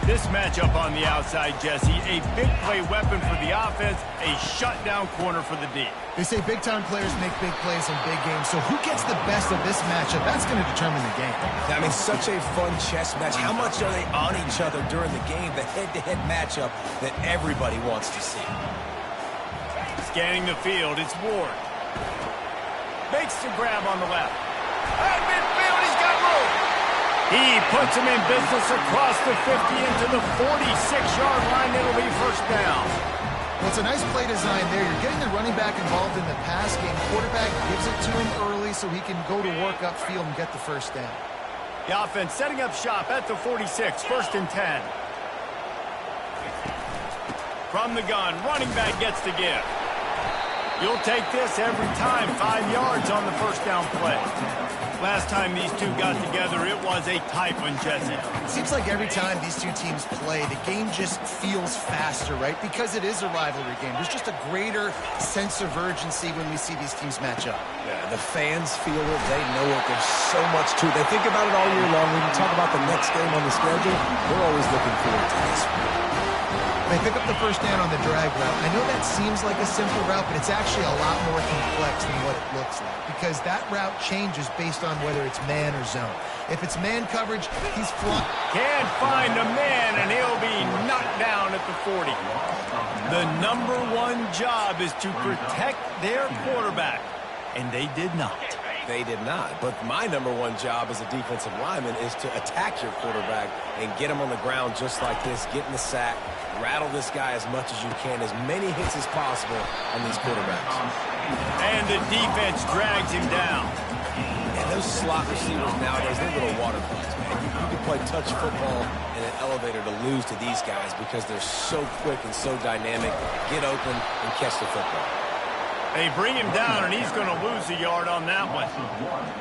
This matchup on the outside, Jesse, a big play weapon for the offense, a shutdown corner for the D. They say big-time players make big plays in big games, so who gets the best of this matchup? That's going to determine the game. I mean, such a fun chess match. How much are they on each other during the game? The head-to-head matchup that everybody wants to see. Scanning the field, it's Ward. Makes the grab on the left. At midfield, he's got room. He puts him in business across the 50 into the 46-yard line. It'll be first down. Well, it's a nice play design there. You're getting the running back involved in the pass game. Quarterback gives it to him early so he can go to work upfield and get the first down. The offense setting up shop at the 46, first and 10. From the gun, running back gets the give. You'll take this every time. 5 yards on the first down play. Last time these two got together, it was a tight one, Jesse. It seems like every time these two teams play, the game just feels faster, right? Because it is a rivalry game. There's just a greater sense of urgency when we see these teams match up. Yeah, the fans feel it. They know it. There's so much to it. They think about it all year long. When you talk about the next game on the schedule, we're always looking forward to this one. They pick up the first down on the drag route. I know that seems like a simple route, but it's actually a lot more complex than what it looks like because that route changes based on whether it's man or zone. If it's man coverage, he's flying. Can't find a man, and he'll be knocked down at the 40. The number one job is to protect their quarterback, and they did not. They did not. But my number one job as a defensive lineman is to attack your quarterback and get him on the ground just like this, get in the sack, rattle this guy as much as you can, as many hits as possible on these quarterbacks. And the defense drags him down. And those slot receivers nowadays, they're little water bugs, man. You can play touch football in an elevator to lose to these guys because they're so quick and so dynamic. Get open and catch the football. They bring him down, and he's going to lose a yard on that one.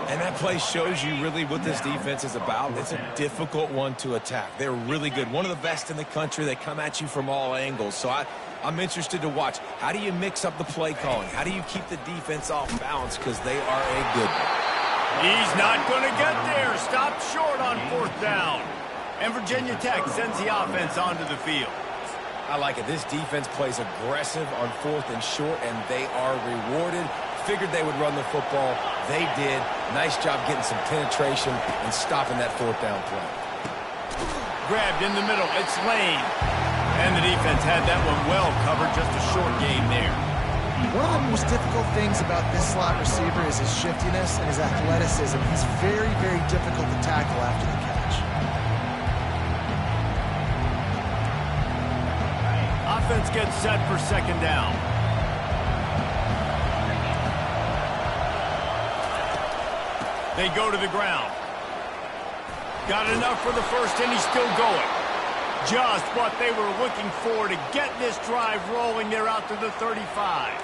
And that play shows you really what this defense is about. It's a difficult one to attack. They're really good. One of the best in the country. They come at you from all angles. So I'm interested to watch. How do you mix up the play calling? How do you keep the defense off balance? Because they are a good one. He's not going to get there. Stopped short on 4th down. And Virginia Tech sends the offense onto the field. I like it. This defense plays aggressive on 4th and short, and they are rewarded. Figured they would run the football. They did. Nice job getting some penetration and stopping that 4th down play. Grabbed in the middle. It's Lane. And the defense had that one well covered. Just a short gain there. One of the most difficult things about this slot receiver is his shiftiness and his athleticism. He's very, very difficult to tackle after the catch. Offense gets set for 2nd down. They go to the ground. Got enough for the first, and he's still going. Just what they were looking for to get this drive rolling. They're out to the 35.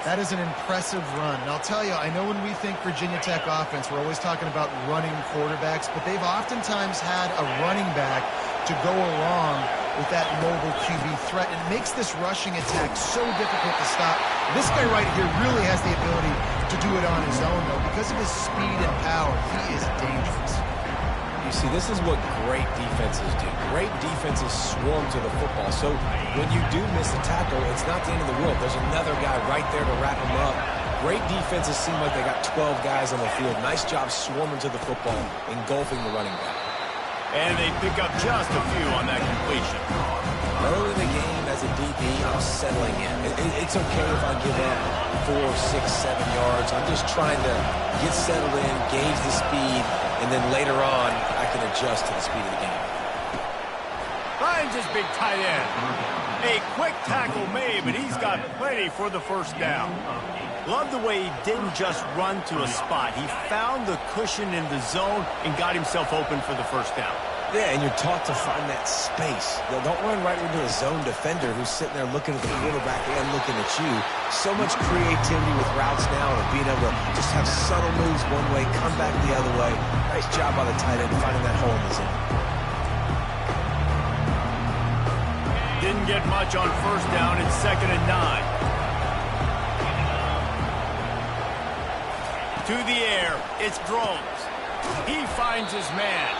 That is an impressive run. And I'll tell you, I know when we think Virginia Tech offense, we're always talking about running quarterbacks, but they've oftentimes had a running back to go along with that mobile QB threat. And it makes this rushing attack so difficult to stop. This guy right here really has the ability to do it on his own, though. Because of his speed and power, he is dangerous. You see, this is what great defenses do. Great defenses swarm to the football. So when you do miss a tackle, it's not the end of the world. There's another guy right there to wrap him up. Great defenses seem like they got 12 guys on the field. Nice job swarming to the football, engulfing the running back. And they pick up just a few on that completion. Early in the game, as a DB, I'm settling in. It's okay if I give up 4, 6, 7 yards. I'm just trying to get settled in, gauge the speed, and then later on, I can adjust to the speed of the game. Finds his big tight end. A quick tackle made, but he's got plenty for the 1st down. Love the way he didn't just run to a spot. He found the cushion in the zone and got himself open for the 1st down. Yeah, and you're taught to find that space. Don't run right into a zone defender who's sitting there looking at the quarterback and looking at you. So much creativity with routes now and being able to just have subtle moves one way, come back the other way. Nice job by the tight end finding that hole in the zone. Didn't get much on 1st down. It's 2nd and 9. To the air, it's Drones. He finds his man.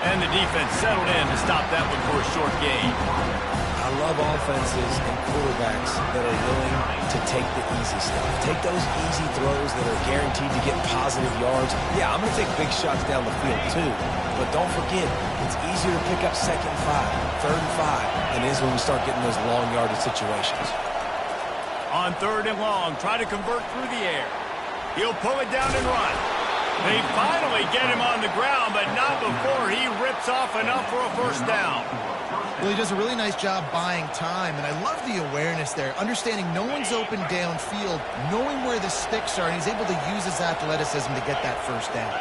And the defense settled in to stop that one for a short gain. I love offenses and quarterbacks that are willing to take the easy stuff. Take those easy throws that are guaranteed to get positive yards. Yeah, I'm going to take big shots down the field too. But don't forget, it's easier to pick up 2nd and 5, 3rd and 5 than it is when we start getting those long yardage situations. On 3rd and long, try to convert through the air. He'll pull it down and run. They finally get him on the ground, but not before he rips off enough for a 1st down. Well, he does a really nice job buying time, and I love the awareness there, understanding no one's open downfield, knowing where the sticks are, and he's able to use his athleticism to get that 1st down.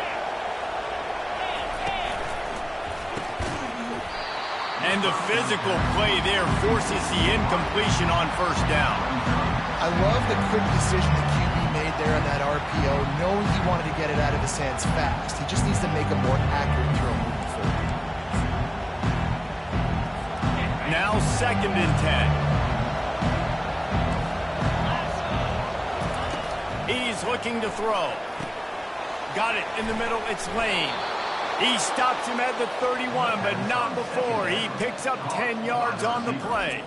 And the physical play there forces the incompletion on 1st down. I love the quick decision the QB made there on that RPO, knowing he wanted to get it out of his hands fast. He just needs to make a more accurate throw moving forward. Now 2nd and 10. He's looking to throw. Got it in the middle. It's Lane. He stops him at the 31, but not before. He picks up 10 yards on the play.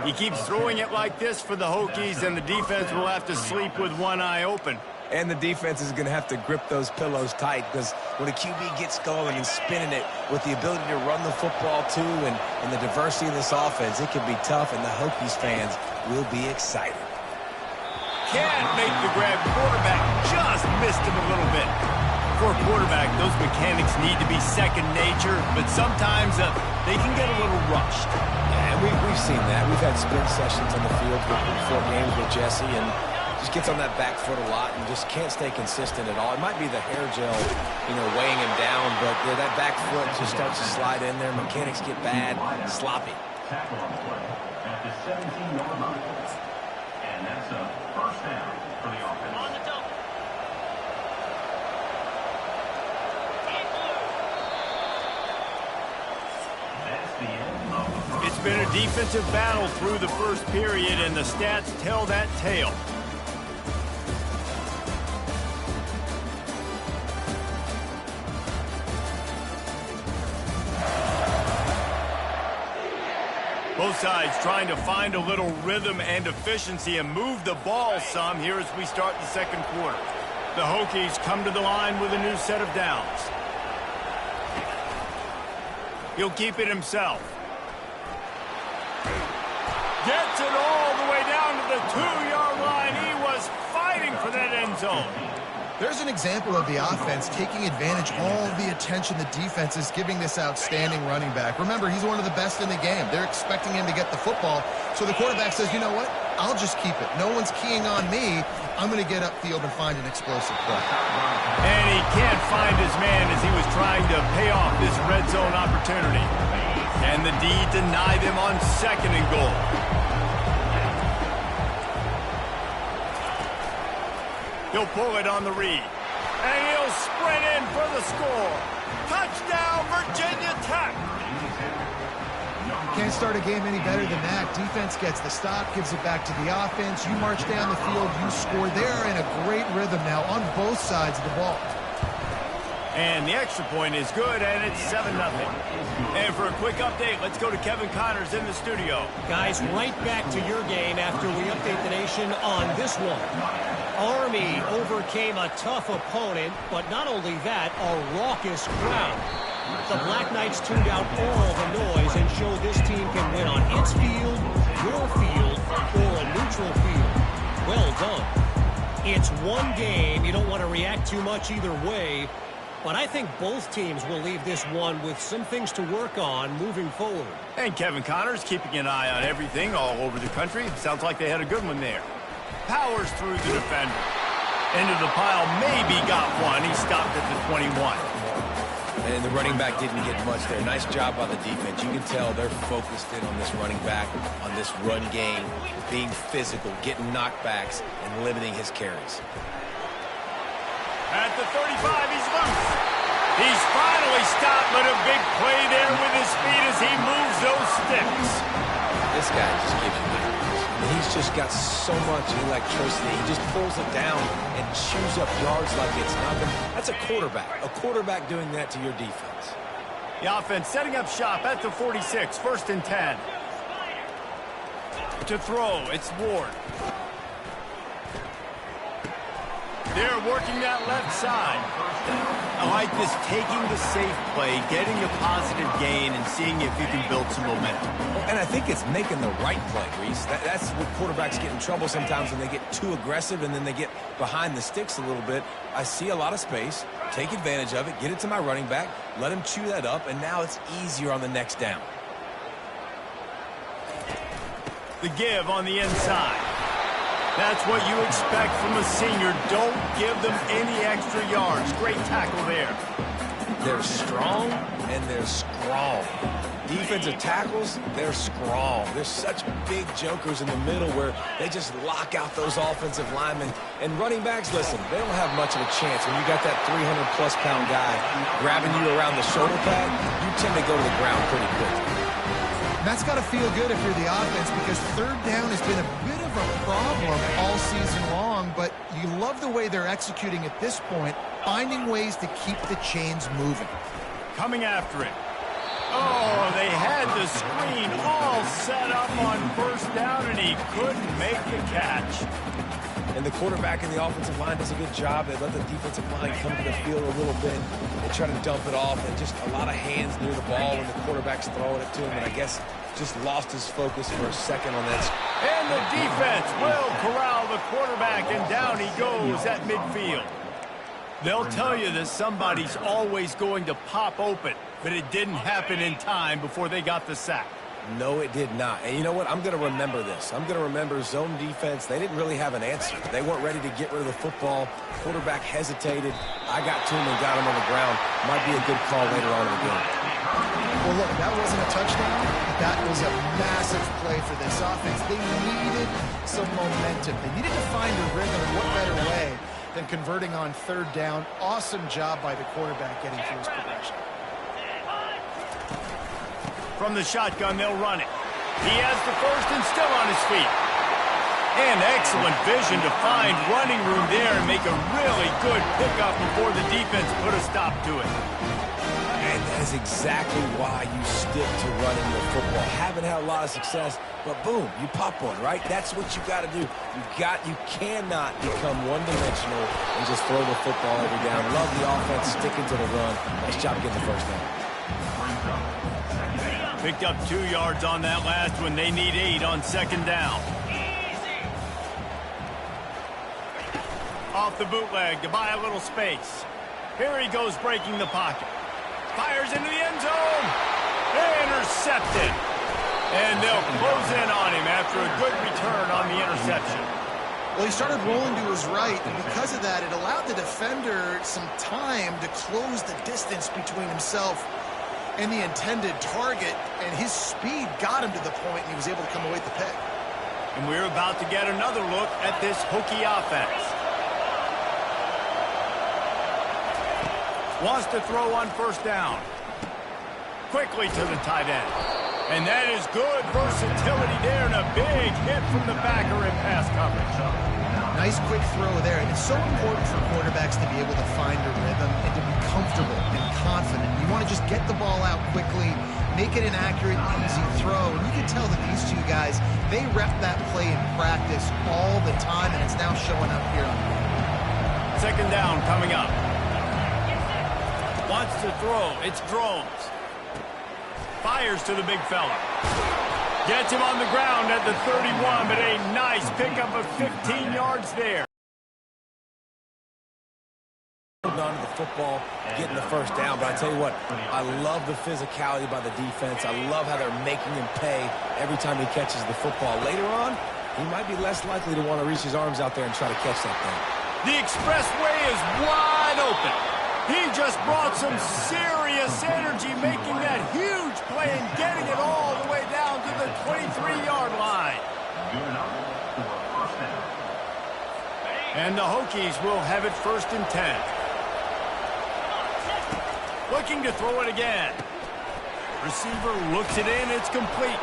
He keeps throwing it like this for the Hokies, and the defense will have to sleep with one eye open. And the defense is going to have to grip those pillows tight, because when a QB gets going and spinning it with the ability to run the football too and the diversity of this offense, it can be tough, and the Hokies fans will be excited. Can't make the grab. Quarterback just missed him a little bit. For a quarterback, those mechanics need to be second nature, but sometimes they can get a little rushed. Yeah, and we've seen that. We've had sprint sessions on the field before games with Jesse, and just gets on that back foot a lot and just can't stay consistent at all. It might be the hair gel, weighing him down, but yeah, that back foot just starts to slide in there. Mechanics get bad, sloppy. Tackle on play at the 17-yard line. And that's a 1st down. been a defensive battle through the first period, and the stats tell that tale. Both sides trying to find a little rhythm and efficiency and move the ball some here as we start the second quarter. The Hokies come to the line with a new set of downs. He'll keep it himself. Gets it all the way down to the 2-yard line. He was fighting for that end zone. There's an example of the offense taking advantage of all the attention the defense is giving this outstanding running back. Remember, he's one of the best in the game. They're expecting him to get the football. So the quarterback says, you know what? I'll just keep it. No one's keying on me. I'm going to get upfield and find an explosive play. And he can't find his man as he was trying to pay off this red zone opportunity. And the D denied him on 2nd and goal. He'll pull it on the read. And he'll sprint in for the score. Touchdown, Virginia Tech. Can't start a game any better than that. Defense gets the stop, gives it back to the offense. You march down the field, you score. They're in a great rhythm now on both sides of the ball. And the extra point is good, and it's 7-0. And for a quick update, let's go to Kevin Connors in the studio. Guys, right back to your game after we update the nation on this one. Army overcame a tough opponent, but not only that, a raucous crowd. The Black Knights tuned out all the noise and showed this team can win on its field, your field, or a neutral field. Well done. It's one game. You don't want to react too much either way, but I think both teams will leave this one with some things to work on moving forward. And Kevin Connors keeping an eye on everything all over the country. Sounds like they had a good one there. Powers through the defender. Into the pile, maybe got one. He stopped at the 21. And the running back didn't get much there. Nice job by the defense. You can tell they're focused in on this running back, on this run game, being physical, getting knockbacks, and limiting his carries. At the 35, he's loose. He's finally stopped, but a big play there with his feet as he moves those sticks. This guy just gives you nightmares. He's just got so much electricity. He just pulls it down and chews up yards like it's nothing. That's a quarterback doing that to your defense. The offense setting up shop at the 46, 1st and 10. To throw, it's Ward. They're working that left side. I like this, taking the safe play, getting a positive gain, and seeing if you can build some momentum. And I think it's making the right play, Reese. That's where quarterbacks get in trouble sometimes when they get too aggressive and then they get behind the sticks a little bit. I see a lot of space, take advantage of it, get it to my running back, let him chew that up, and now it's easier on the next down. The give on the inside. That's what you expect from a senior. Don't give them any extra yards. Great tackle there. They're strong and they're strong. Defensive tackles, they're strong. They're such big jokers in the middle where they just lock out those offensive linemen. And running backs, listen, they don't have much of a chance. When you got that 300-plus pound guy grabbing you around the shoulder pad, you tend to go to the ground pretty quickly. And that's got to feel good if you're the offense, because 3rd down has been a bit of a problem all season long, but you love the way they're executing at this point, finding ways to keep the chains moving. Coming after it. Oh, they had the screen all set up on 1st down, and he couldn't make the catch. And the quarterback and the offensive line does a good job. They let the defensive line come to the field a little bit. They try to dump it off, and just a lot of hands near the ball when the quarterback's throwing it to him. And I guess just lost his focus for a second on that. And the defense will corral the quarterback, and down he goes at midfield. They'll tell you that somebody's always going to pop open, but it didn't happen in time before they got the sack. No, it did not. And you know what? I'm going to remember this. I'm going to remember zone defense. They didn't really have an answer. They weren't ready to get rid of the football. Quarterback hesitated. I got to him and got him on the ground. Might be a good call later on in the game. Well, look, that wasn't a touchdown. That was a massive play for this offense. They needed some momentum. They needed to find a rhythm, and what better way than converting on 3rd down. Awesome job by the quarterback getting through his progression. From the shotgun, they'll run it. He has the first and still on his feet. And excellent vision to find running room there and make a really good pickup before the defense put a stop to it. And that is exactly why you stick to running your football. Haven't had a lot of success, but boom, you pop one, right? That's what you got to do. You cannot become one-dimensional and just throw the football every down. Love the offense sticking to the run. Nice job getting the first down. Picked up 2 yards on that last one. They need 8 on second down. Off the bootleg to buy a little space. Here he goes breaking the pocket. Fires into the end zone. Intercepted. And they'll close in on him after a good return on the interception. Well, he started rolling to his right, and because of that, it allowed the defender some time to close the distance between himself and the intended target, and his speed got him to the point, and he was able to come away with the pick. And we're about to get another look at this Hokie offense. Wants to throw on first down. Quickly to the tight end. And that is good versatility there, and a big hit from the backer in pass coverage. Nice quick throw there, and it's so important for quarterbacks to be able to find a rhythm and to be comfortable and confident. You want to just get the ball out quickly, make it an accurate, easy throw. And you can tell that these two guys, they rep that play in practice all the time, and it's now showing up here on the game. Second down coming up. Wants to throw. It's Drones. Fires to the big fella. Gets him on the ground at the 31, but a nice pickup of 15 yards there. On to the football, getting the first down, but I tell you what, I love the physicality by the defense. I love how they're making him pay every time he catches the football. Later on, he might be less likely to want to reach his arms out there and try to catch that thing. The expressway is wide open. He just brought some serious energy, making that huge play and getting it all the way down to the 23-yard line. And the Hokies will have it first and 10. Looking to throw it again. Receiver looks it in. It's complete.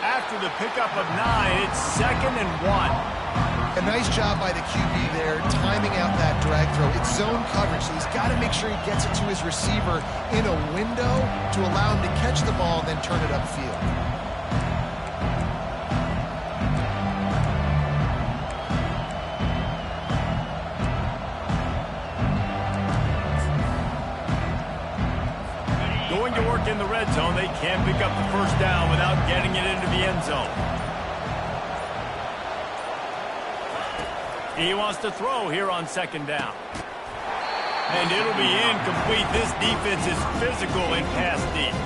After the pickup of 9, it's 2nd and 1. A nice job by the QB there, timing out that drag throw. It's zone coverage, so he's got to make sure he gets it to his receiver in a window to allow him to catch the ball and then turn it upfield. Going to work in the red zone, they can't pick up the first down without getting it into the end zone. He wants to throw here on second down. And it'll be incomplete. This defense is physical and pass deep.